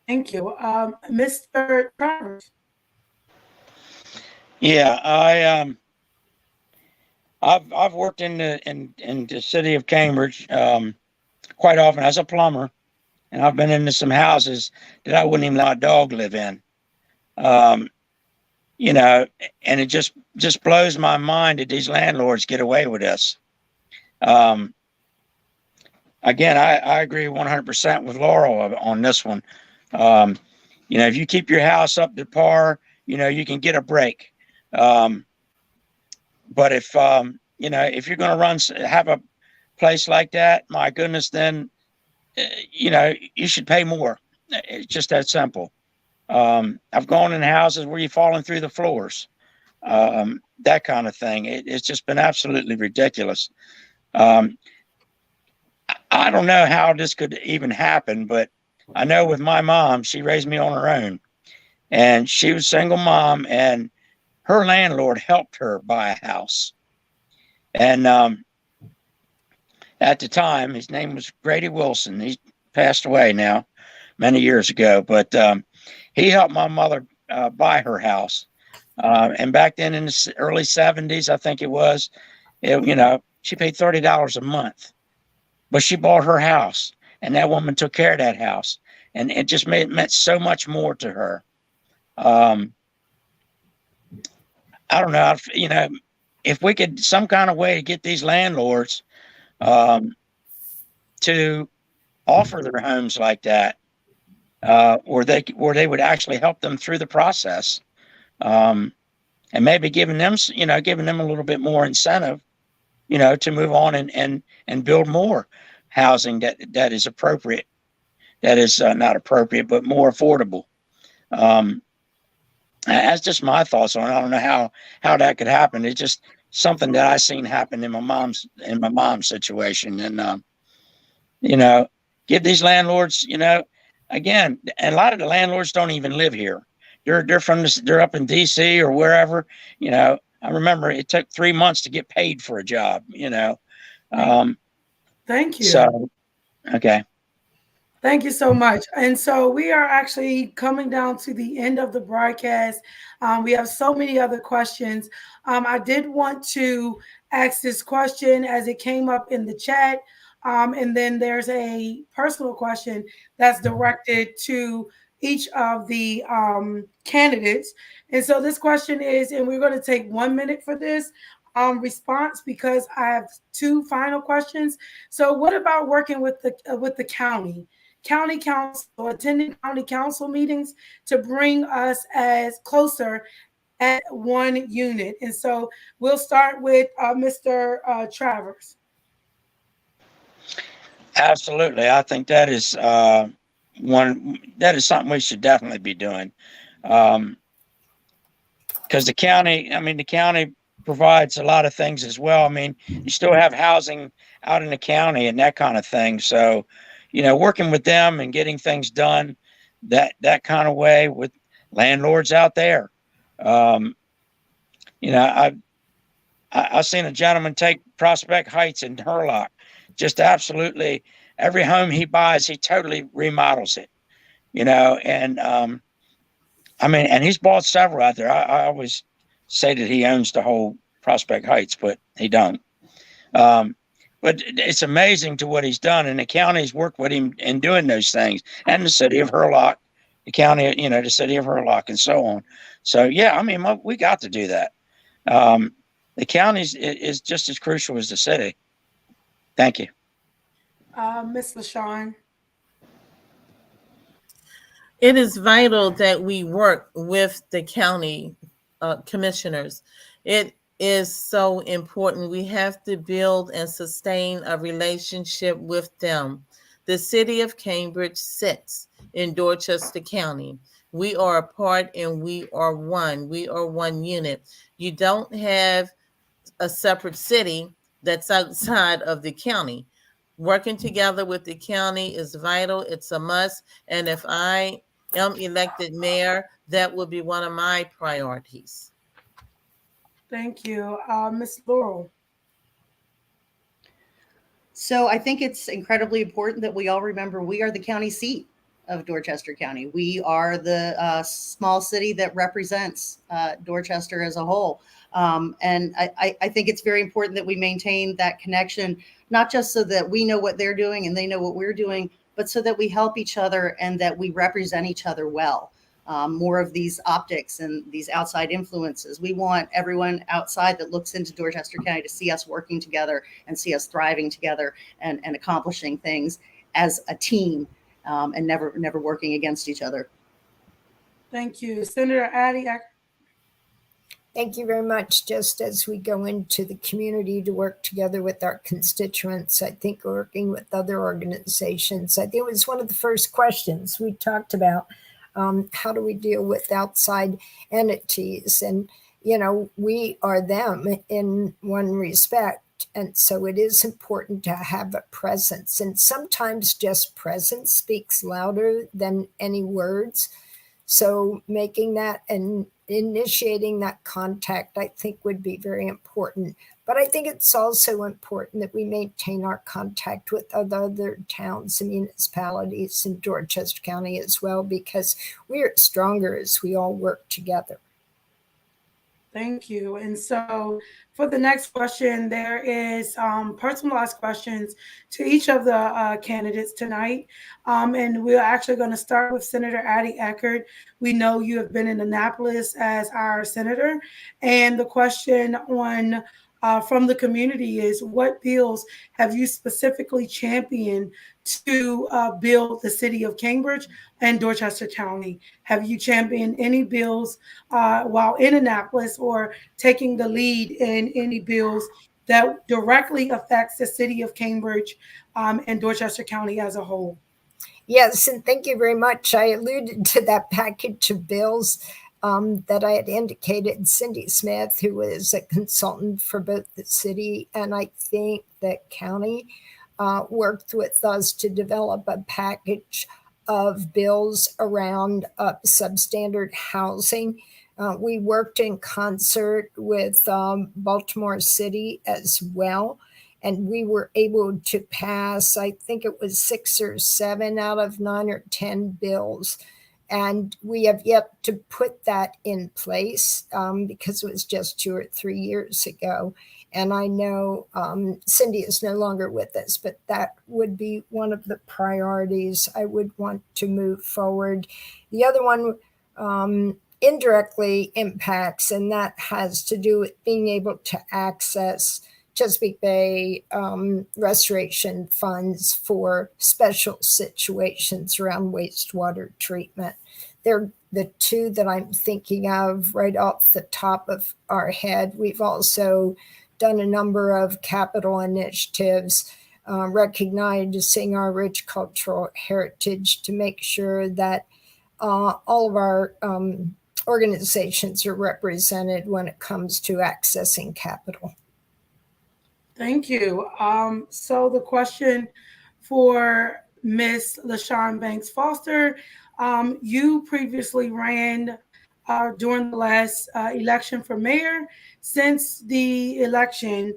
Thank you. Mr. Travers. Yeah, I've worked in the city of Cambridge quite often as a plumber, and I've been into some houses that I wouldn't even let my dog live in. And it just blows my mind that these landlords get away with this. Again, I agree 100% with Laurel on this one. If you keep your house up to par, you can get a break. But if you're going to have a place like that, my goodness, then, you should pay more. It's just that simple. I've gone in houses where you're falling through the floors, that kind of thing. It's just been absolutely ridiculous. I don't know how this could even happen, but I know with my mom, she raised me on her own, and she was a single mom, and her landlord helped her buy a house. And at the time, his name was Grady Wilson. He passed away now many years ago, but he helped my mother buy her house. And back then in the early 70s, I think it was, she paid $30 a month, but she bought her house. And that woman took care of that house, and it just meant so much more to her. I don't know, if we could some kind of way to get these landlords to offer their homes like that, where they would actually help them through the process, and maybe giving them a little bit more incentive, to move on and build more housing that is appropriate, that is not appropriate, but more affordable. That's just my thoughts on it. I don't know how that could happen. It's just something that I seen happen in my mom's situation. And, give these landlords, again, and a lot of the landlords don't even live here. They're up in DC or wherever, I remember it took 3 months to get paid for a job, Thank you. So, okay. Thank you so much. And so we are actually coming down to the end of the broadcast. We have so many other questions. I did want to ask this question as it came up in the chat. And then there's a personal question that's directed to each of the candidates. And so this question is, and we're going to take 1 minute for this response because I have two final questions. So what about working with the county council, attending county council meetings to bring us as closer at one unit? And so we'll start with Mr. Travers. Absolutely. I think that is something we should definitely be doing. Because the county provides a lot of things as well. I mean, you still have housing out in the county and that kind of thing. So, working with them and getting things done that kind of way with landlords out there. You know, I've seen a gentleman take Prospect Heights and Hurlock, just absolutely every home he buys, he totally remodels it, you know, and I mean, and he's bought several out there. I always say that he owns the whole Prospect Heights, but he don't. But it's amazing to what he's done, and the county's worked with him in doing those things, and the city of Hurlock, the county, you know, the city of Hurlock, and so on. So yeah, I mean, we got to do that. The county is just as crucial as the city. Thank you. Ms. LaShon. It is vital that we work with the county commissioners. It is so important. We have to build and sustain a relationship with them. The city of Cambridge sits in Dorchester County. We are a part and we are one. We are one unit. You don't have a separate city that's outside of the county. Working together with the county is vital. It's a must. And if I am elected mayor, that will be one of my priorities. Thank you. Ms. Laurel. So I think it's incredibly important that we all remember we are the county seat of Dorchester County. We are the small city that represents Dorchester as a whole. And I think it's very important that we maintain that connection, not just so that we know what they're doing and they know what we're doing, but so that we help each other and that we represent each other well. More of these optics and these outside influences. We want everyone outside that looks into Dorchester County to see us working together and see us thriving together and accomplishing things as a team and never working against each other. Thank you. Senator Addie. Thank you very much. Just as we go into the community to work together with our constituents, I think working with other organizations, I think it was one of the first questions we talked about. How do we deal with outside entities? And, you know, we are them in one respect. And so it is important to have a presence. And sometimes just presence speaks louder than any words. So making that and initiating that contact, I think, would be very important. But I think it's also important that we maintain our contact with other towns and municipalities in Dorchester County as well, because we are stronger as we all work together. Thank you. And so for the next question, there is personalized questions to each of the candidates tonight. And we're actually going to start with Senator Addie Eckardt. We know you have been in Annapolis as our senator. And the question on from the community is, what bills have you specifically championed to build the city of Cambridge and Dorchester County? Have you championed any bills while in Annapolis or taking the lead in any bills that directly affects the city of Cambridge and Dorchester County as a whole? Yes, and thank you very much. I alluded to that package of bills that I had indicated. Cindy Smith, who is a consultant for both the city and I think the county, worked with us to develop a package of bills around substandard housing. We worked in concert with Baltimore City as well. And we were able to pass, I think it was 6 or 7 out of 9 or 10 bills. And we have yet to put that in place because it was just 2 or 3 years ago. And I know Cindy is no longer with us, but that would be one of the priorities I would want to move forward. The other one indirectly impacts, and that has to do with being able to access Chesapeake Bay restoration funds for special situations around wastewater treatment. They're the two that I'm thinking of right off the top of our head. We've also done a number of capital initiatives recognizing our rich cultural heritage to make sure that all of our organizations are represented when it comes to accessing capital. Thank you. So the question for Ms. LaShon Banks Foster. You previously ran during the last election for mayor. Since the election,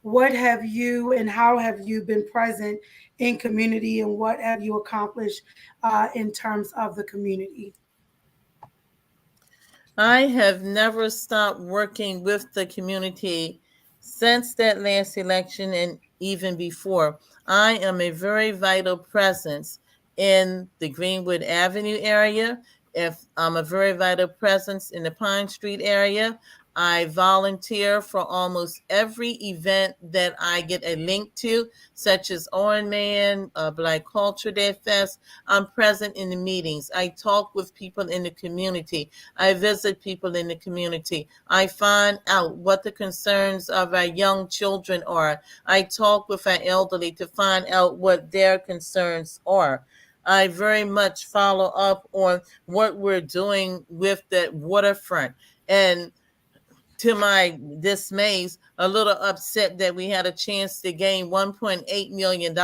what have you and how have you been present in community, and what have you accomplished in terms of the community? I have never stopped working with the community since that last election and even before. I am a very vital presence in the Greenwood Avenue area. If I'm a very vital presence in the Pine Street area, I volunteer for almost every event that I get a link to, such as Orange Man, Black Culture Day Fest. I'm present in the meetings. I talk with people in the community. I visit people in the community. I find out what the concerns of our young children are. I talk with our elderly to find out what their concerns are. I very much follow up on what we're doing with the waterfront. And to my dismays, a little upset that we had a chance to gain $1.8 million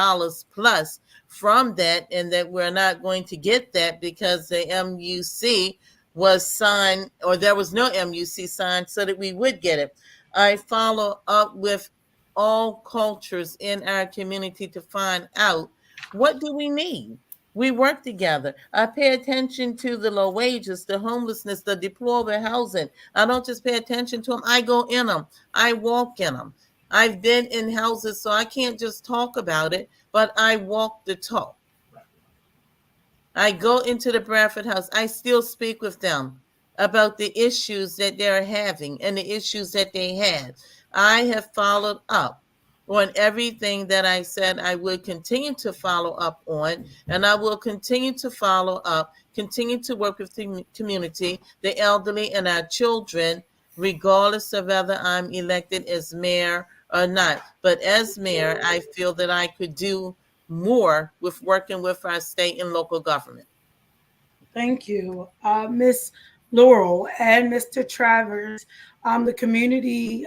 plus from that, and that we're not going to get that because the MUC was signed, or there was no MUC signed so that we would get it. I follow up with all cultures in our community to find out, what do we need? We work together. I pay attention to the low wages, the homelessness, the deplorable housing. I don't just pay attention to them. I go in them. I walk in them. I've been in houses, so I can't just talk about it, but I walk the talk. I go into the Bradford House. I still speak with them about the issues that they're having and the issues that they had. I have followed up on everything that I said I would continue to follow up on, and I will continue to follow up, continue to work with the community, the elderly, and our children, regardless of whether I'm elected as mayor or not. But as mayor, I feel that I could do more with working with our state and local government. Thank you. Ms. Laurel and Mr. Travers, the community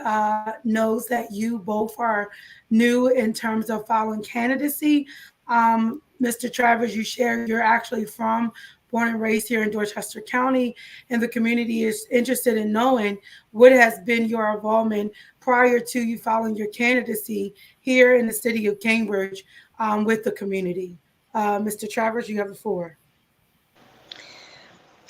knows that you both are new in terms of following candidacy. Mr. Travers, you share you're actually born and raised here in Dorchester County, and the community is interested in knowing what has been your involvement prior to you following your candidacy here in the city of Cambridge with the community. Mr. Travers, you have the floor.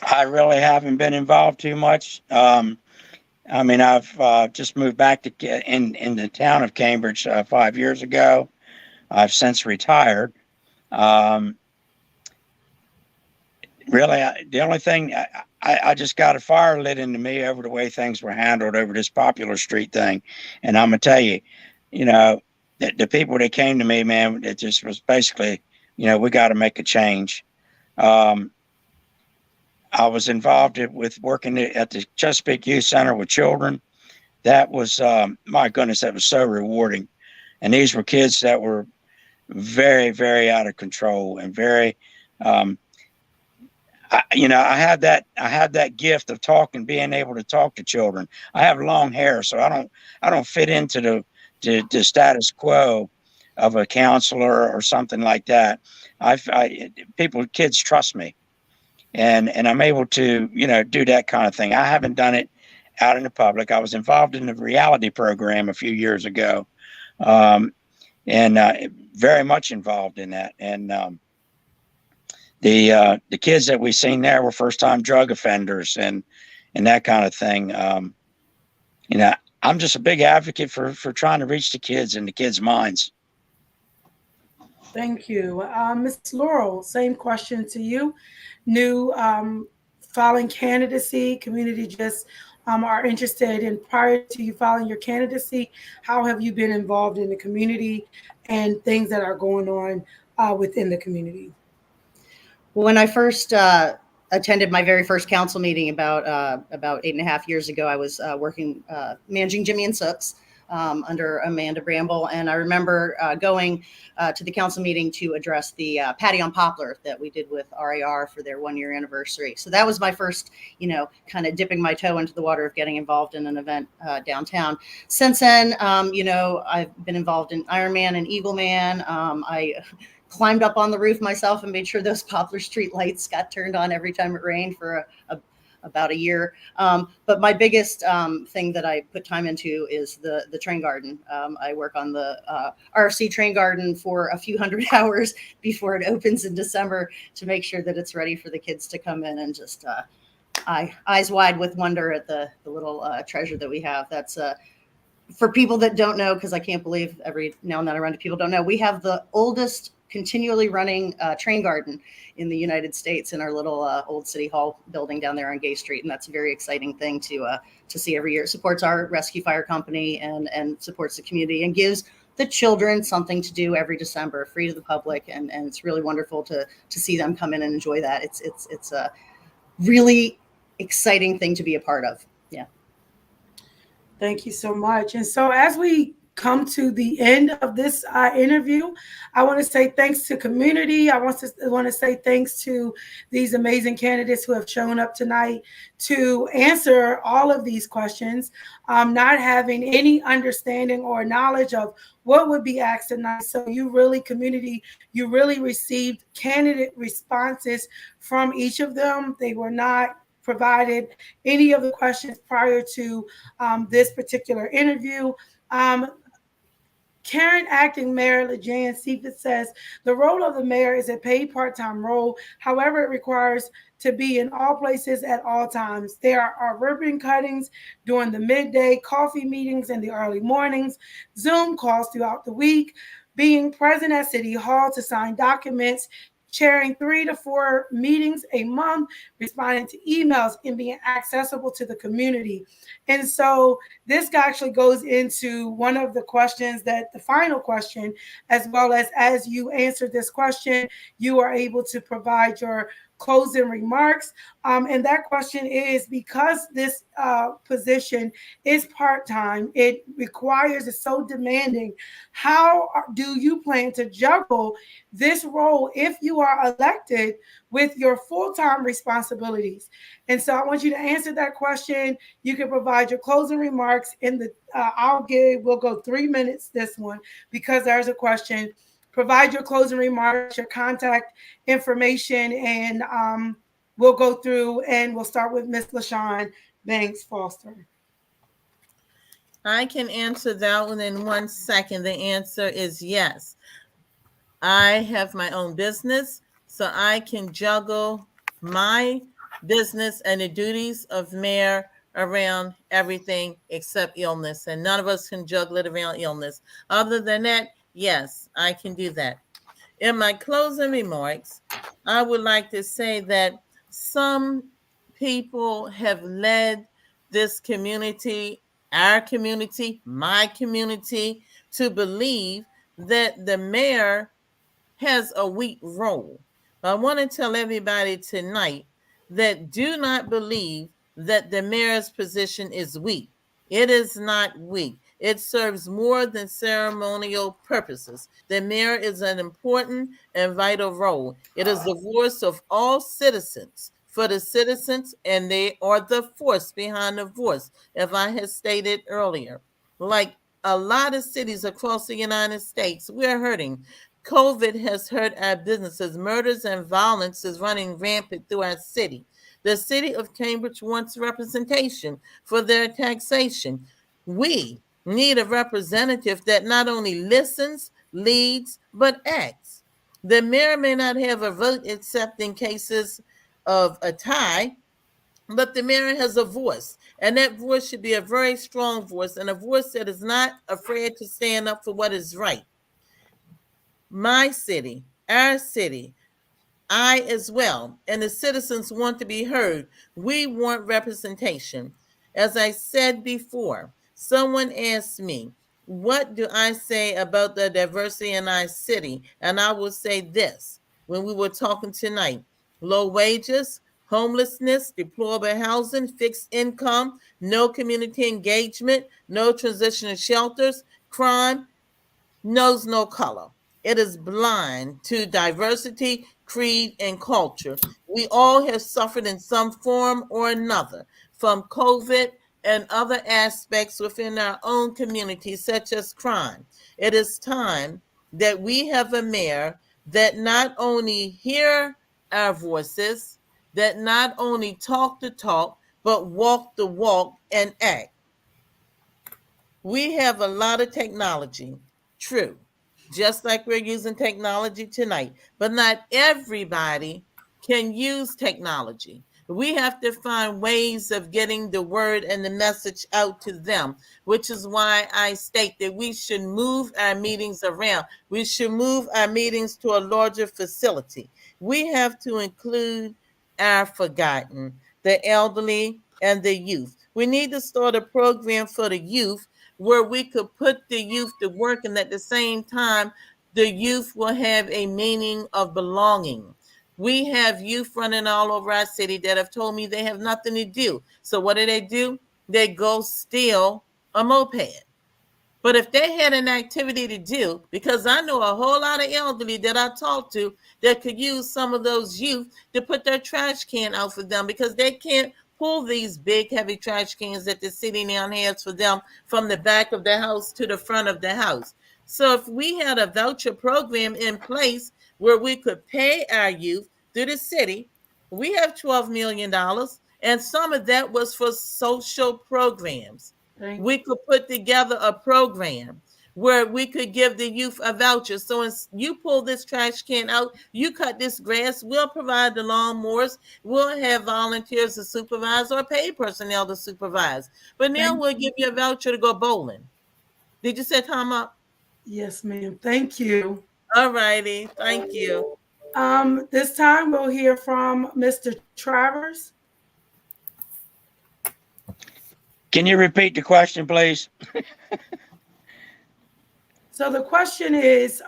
I really haven't been involved too much. I mean, I've just moved back to in the town of Cambridge 5 years ago. I've since retired. Really, the only thing, I just got a fire lit into me over the way things were handled over this Popular Street thing. And I'm going to tell you, the people that came to me, man, it just was basically, we got to make a change. I was involved with working at the Chesapeake Youth Center with children. That was, my goodness, that was so rewarding. And these were kids that were very, very out of control and very, I had that gift of being able to talk to children. I have long hair, so I don't fit into the status quo of a counselor or something like that. Kids trust me. And I'm able to, do that kind of thing. I haven't done it out in the public. I was involved in the reality program a few years ago, and very much involved in that. And the kids that we seen there were first-time drug offenders and that kind of thing. I'm just a big advocate for trying to reach the kids and the kids' minds. Thank you. Ms. Laurel, same question to you. New filing candidacy, community just are interested in, prior to you filing your candidacy, how have you been involved in the community and things that are going on within the community? When I first attended my very first council meeting about 8.5 years ago, I was managing Jimmy and Sooks under Amanda Bramble. And I remember going to the council meeting to address the Patty on Poplar that we did with RAR for their 1-year anniversary. So that was my first, kind of dipping my toe into the water of getting involved in an event downtown. Since then, I've been involved in Iron Man and Eagle Man. I climbed up on the roof myself and made sure those Poplar Street lights got turned on every time it rained for about a year. But my biggest thing that I put time into is the train garden. I work on the RFC train garden for a few hundred hours before it opens in December to make sure that it's ready for the kids to come in and just eyes wide with wonder at the little treasure that we have. That's for people that don't know, because I can't believe every now and then I run to people don't know, we have the oldest continually running train garden in the United States in our little old City Hall building down there on Gay Street. And that's a very exciting thing to see every year. It supports our rescue fire company and supports the community and gives the children something to do every December, free to the public. And it's really wonderful to see them come in and enjoy that. It's a really exciting thing to be a part of. Yeah. Thank you so much. And so as we come to the end of this interview, I want to say thanks to community. I want to say thanks to these amazing candidates who have shown up tonight to answer all of these questions, not having any understanding or knowledge of what would be asked tonight. So you really, community, you really received candidate responses from each of them. They were not provided any of the questions prior to this particular interview. Karen Acting Mayor LaJan Cephas says the role of the mayor is a paid part-time role. However, it requires to be in all places at all times. There are ribbon cuttings during the midday, coffee meetings in the early mornings, Zoom calls throughout the week, being present at City Hall to sign documents, chairing 3 to 4 meetings a month, responding to emails, and being accessible to the community. And so this actually goes into one of the questions, that the final question, as well as you answer this question, you are able to provide your closing remarks. And that question is, because this position is part-time, it requires, it's so demanding, how do you plan to juggle this role if you are elected with your full-time responsibilities? And so I want you to answer that question. You can provide your closing remarks in the, we'll go 3 minutes this one, because there's a question. Provide your closing remarks, your contact information, and we'll go through, and we'll start with Ms. LaShon Banks Foster. I can answer that one in 1 second. The answer is yes. I have my own business, so I can juggle my business and the duties of mayor around everything except illness, and none of us can juggle it around illness. Other than that, yes, I can do that. In my closing remarks, I would like to say that some people have led this community, our community, my community, to believe that the mayor has a weak role. I want to tell everybody tonight that do not believe that the mayor's position is weak. It is not weak. It serves more than ceremonial purposes. The mayor is an important and vital role. It is the voice of all citizens for the citizens, and they are the force behind the voice, as I had stated earlier. Like a lot of cities across the United States, we're hurting. COVID has hurt our businesses. Murders and violence is running rampant through our city. The city of Cambridge wants representation for their taxation. We need a representative that not only listens, leads, but acts. The mayor may not have a vote except in cases of a tie, but the mayor has a voice, and that voice should be a very strong voice, and a voice that is not afraid to stand up for what is right. My city, our city, I as well, and the citizens want to be heard. We want representation. As I said before, someone asked me, what do I say about the diversity in our city? And I will say this, when we were talking tonight: low wages, homelessness, deplorable housing, fixed income, no community engagement, no transitional shelters, crime knows no color. It is blind to diversity, creed, and culture. We all have suffered in some form or another from COVID and other aspects within our own community, such as crime. It is time that we have a mayor that not only hear our voices, that not only talk the talk, but walk the walk and act. We have a lot of technology, true, just like we're using technology tonight, but not everybody can use technology. We have to find ways of getting the word and the message out to them, which is why I state that we should move our meetings around. We should move our meetings to a larger facility. We have to include our forgotten, the elderly, and the youth. We need to start a program for the youth where we could put the youth to work, and at the same time, the youth will have a meaning of belonging. We have youth running all over our city that have told me they have nothing to do. So what do? They go steal a moped. But if they had an activity to do, because I know a whole lot of elderly that I talk to that could use some of those youth to put their trash can out for them, because they can't pull these big, heavy trash cans that the city now has for them from the back of the house to the front of the house. So if we had a voucher program in place where we could pay our youth through the city, we have $12 million, and some of that was for social programs. We could put together a program where we could give the youth a voucher. So as you pull this trash can out, you cut this grass, we'll provide the lawnmowers, we'll have volunteers to supervise or paid personnel to supervise. But now we'll give you a voucher to go bowling. Did you say time up? Yes, ma'am. Thank you. All righty. Thank you. This time we'll hear from Mr. Travers. Can you repeat the question, please? So the question is,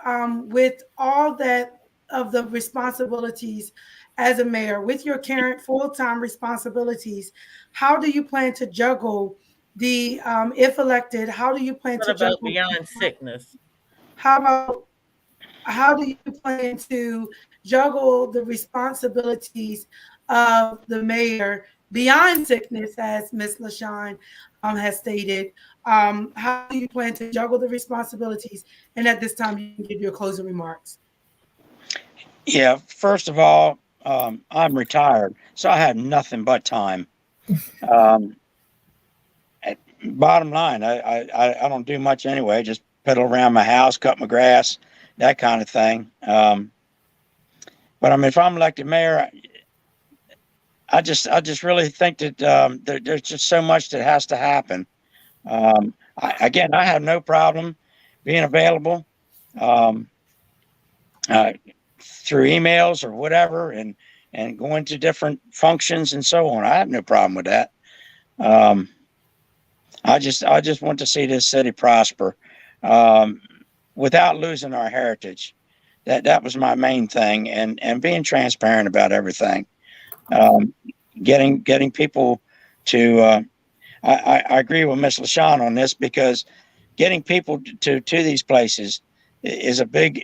with all that of the responsibilities as a mayor, with your current full-time responsibilities, how do you plan to juggle the, if elected, how do you plan What to about juggle? beyond sickness? How do you plan to juggle the responsibilities of the mayor beyond sickness, as Ms. LaShon has stated? How do you plan to juggle the responsibilities? And at this time, you can give your closing remarks. Yeah, first of all, I'm retired, so I have nothing but time. Bottom line, I don't do much anyway. Just pedal around my house, cut my grass, that kind of thing. But I mean, if I'm elected mayor, I just really think that there's just so much that has to happen. Again, I have no problem being available through emails or whatever, and going to different functions and so on. I have no problem with that. I just want to see this city prosper without losing our heritage. That was my main thing, and being transparent about everything. Getting people to. I agree with Ms. LaShon on this, because getting people to these places is a big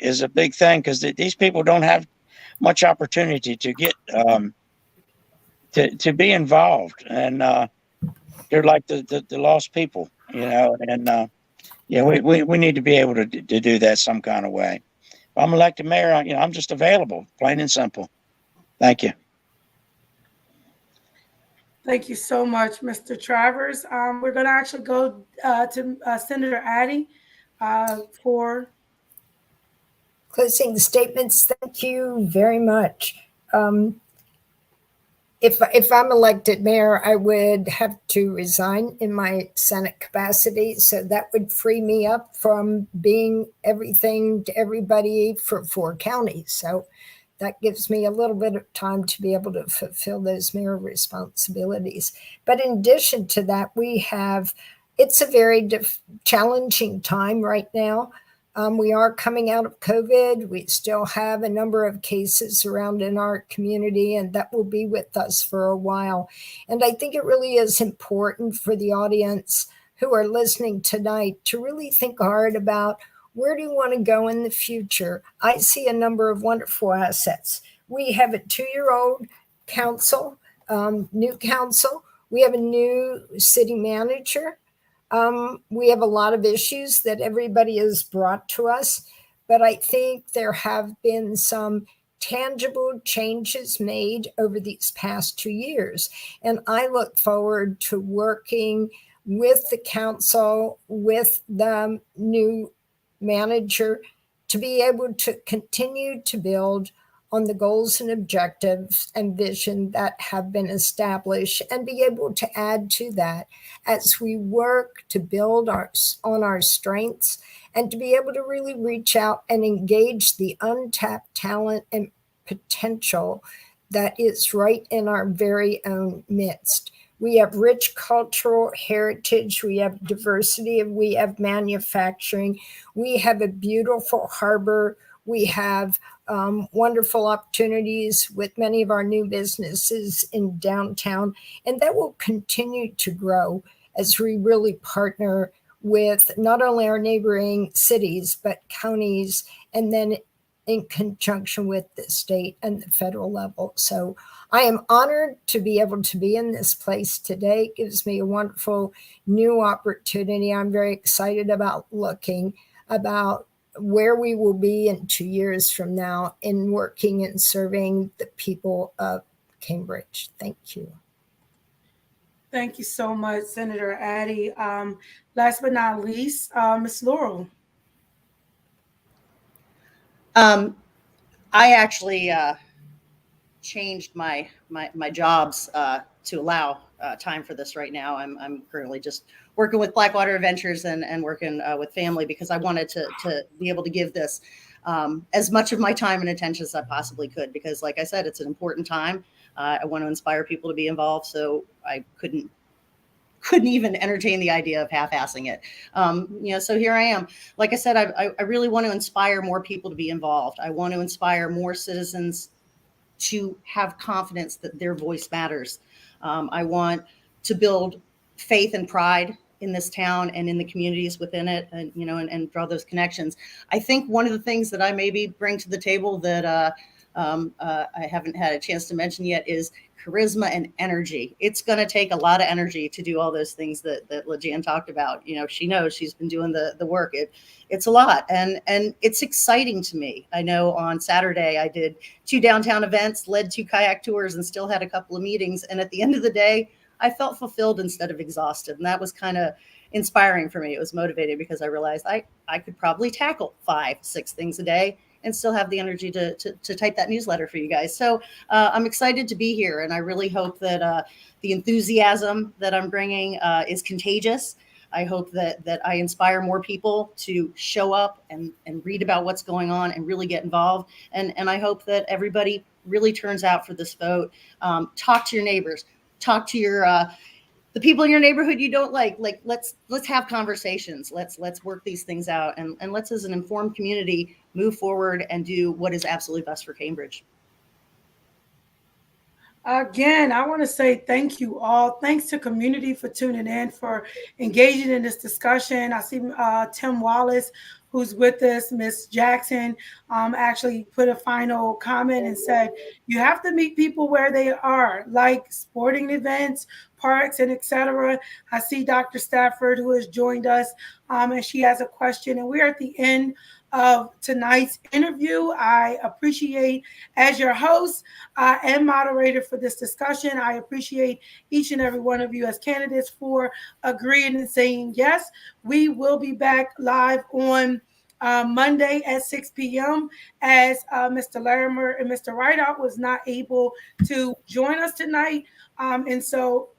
thing, because these people don't have much opportunity to get to be involved, and they're like the lost people, and yeah, we need to be able to do that some kind of way. If I'm elected mayor, I'm just available, plain and simple. Thank you. Thank you so much, Mr. Travers. We're going to actually go to Senator Addie for closing statements. Thank you very much. If I'm elected mayor, I would have to resign in my Senate capacity. So that would free me up from being everything to everybody for 4 counties. So that gives me a little bit of time to be able to fulfill those mayor responsibilities. But in addition to that, it's a very challenging time right now. We are coming out of COVID. We still have a number of cases around in our community, and that will be with us for a while. And I think it really is important for the audience who are listening tonight to really think hard about, where do you want to go in the future? I see a number of wonderful assets. We have a 2-year-old council, new council. We have a new city manager. We have a lot of issues that everybody has brought to us, but I think there have been some tangible changes made over these past 2 years. And I look forward to working with the council, with the new manager, to be able to continue to build on the goals and objectives and vision that have been established, and be able to add to that as we work to build on our strengths, and to be able to really reach out and engage the untapped talent and potential that is right in our very own midst. We have rich cultural heritage, we have diversity, we have manufacturing, we have a beautiful harbor, we have wonderful opportunities with many of our new businesses in downtown, and that will continue to grow as we really partner with not only our neighboring cities, but counties, and then in conjunction with the state and the federal level. So I am honored to be able to be in this place today. It gives me a wonderful new opportunity. I'm very excited about looking about where we will be in 2 years from now in working and serving the people of Cambridge. Thank you. Thank you so much, Senator Addie. Last but not least, Ms.Laurel. I actually changed my jobs to allow time for this right now. I'm currently just working with Blackwater Adventures and working with family, because I wanted to be able to give this as much of my time and attention as I possibly could, because like I said, it's an important time. I want to inspire people to be involved, so I couldn't even entertain the idea of half-assing it. So here I am. Like I said, I really want to inspire more people to be involved. I want to inspire more citizens to have confidence that their voice matters. I want to build faith and pride in this town and in the communities within it, and draw those connections. I think one of the things that I maybe bring to the table that I haven't had a chance to mention yet is charisma and energy. It's going to take a lot of energy to do all those things that LaJan talked about. She knows, she's been doing the work. It's a lot, and it's exciting to me. I know on Saturday I did 2 downtown events, led 2 kayak tours, and still had a couple of meetings. And at the end of the day, I felt fulfilled instead of exhausted. And that was kind of inspiring for me. It was motivating because I realized I could probably tackle 5-6 things a day and still have the energy to type that newsletter for you guys. So I'm excited to be here. And I really hope that the enthusiasm that I'm bringing is contagious. I hope that I inspire more people to show up and read about what's going on and really get involved. And I hope that everybody really turns out for this vote. Talk to your neighbors, talk to your the people in your neighborhood you don't like. Let's have conversations. Let's work these things out, and let's, as an informed community, move forward and do what is absolutely best for Cambridge. Again, I want to say thank you all. Thanks to community for tuning in, for engaging in this discussion. I see Tim Wallace, who's with us. Miss Jackson actually put a final comment and said, you have to meet people where they are, like sporting events, parks, and etc. I see Dr. Stafford, who has joined us, and she has a question. And we're at the end of tonight's interview. I appreciate, as your host and moderator for this discussion, I appreciate each and every one of you as candidates for agreeing and saying yes. We will be back live on Monday at 6 p.m. as Mr. Larimer and Mr. Rideout was not able to join us tonight. And so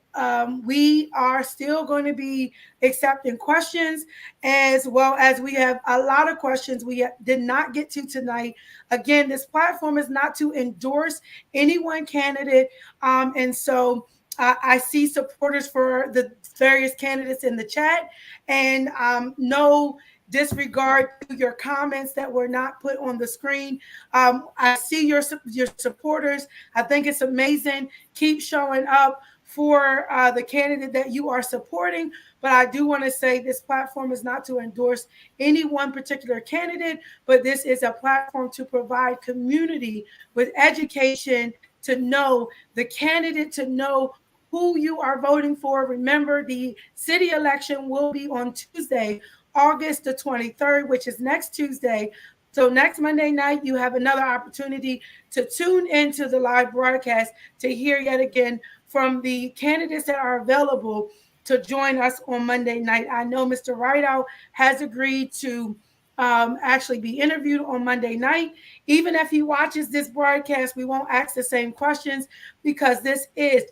we are still going to be accepting questions, as well as we have a lot of questions we did not get to tonight. Again, this platform is not to endorse any one candidate. And so I see supporters for the various candidates in the chat, and no disregard to your comments that were not put on the screen. I see your supporters. I think it's amazing. Keep showing up for the candidate that you are supporting. But I do want to say this platform is not to endorse any one particular candidate, but this is a platform to provide community with education, to know the candidate, to know who you are voting for. Remember, the city election will be on Tuesday, August the 23rd, which is next Tuesday. So next Monday night, you have another opportunity to tune into the live broadcast to hear yet again from the candidates that are available to join us on Monday night. I know Mr. Rideout has agreed to actually be interviewed on Monday night. Even if he watches this broadcast, we won't ask the same questions because this is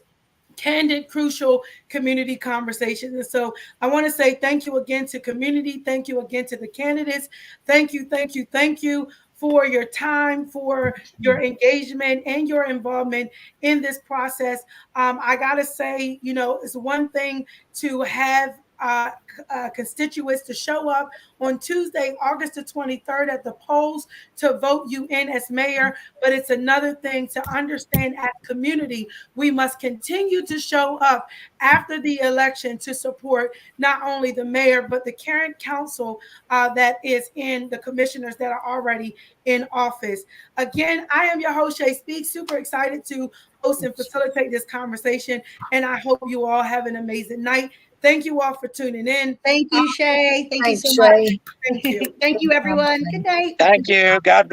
Candid Crucial Community Conversation. And so I want to say thank you again to community. Thank you again to the candidates. Thank you, thank you, thank you for your time, for your engagement and your involvement in this process. I got to say, you know, it's one thing to have constituents to show up on Tuesday, August the 23rd at the polls to vote you in as mayor. But it's another thing to understand as community, we must continue to show up after the election to support not only the mayor, but the current council that is in the commissioners that are already in office. Again, I am your host, Shay Speaks. Super excited to host and facilitate this conversation. And I hope you all have an amazing night. Thank you all for tuning in. Thank you, Shay. Thank you Thanks, so much. Shay. Thank you. Thank you, everyone. Good night. Thank you. God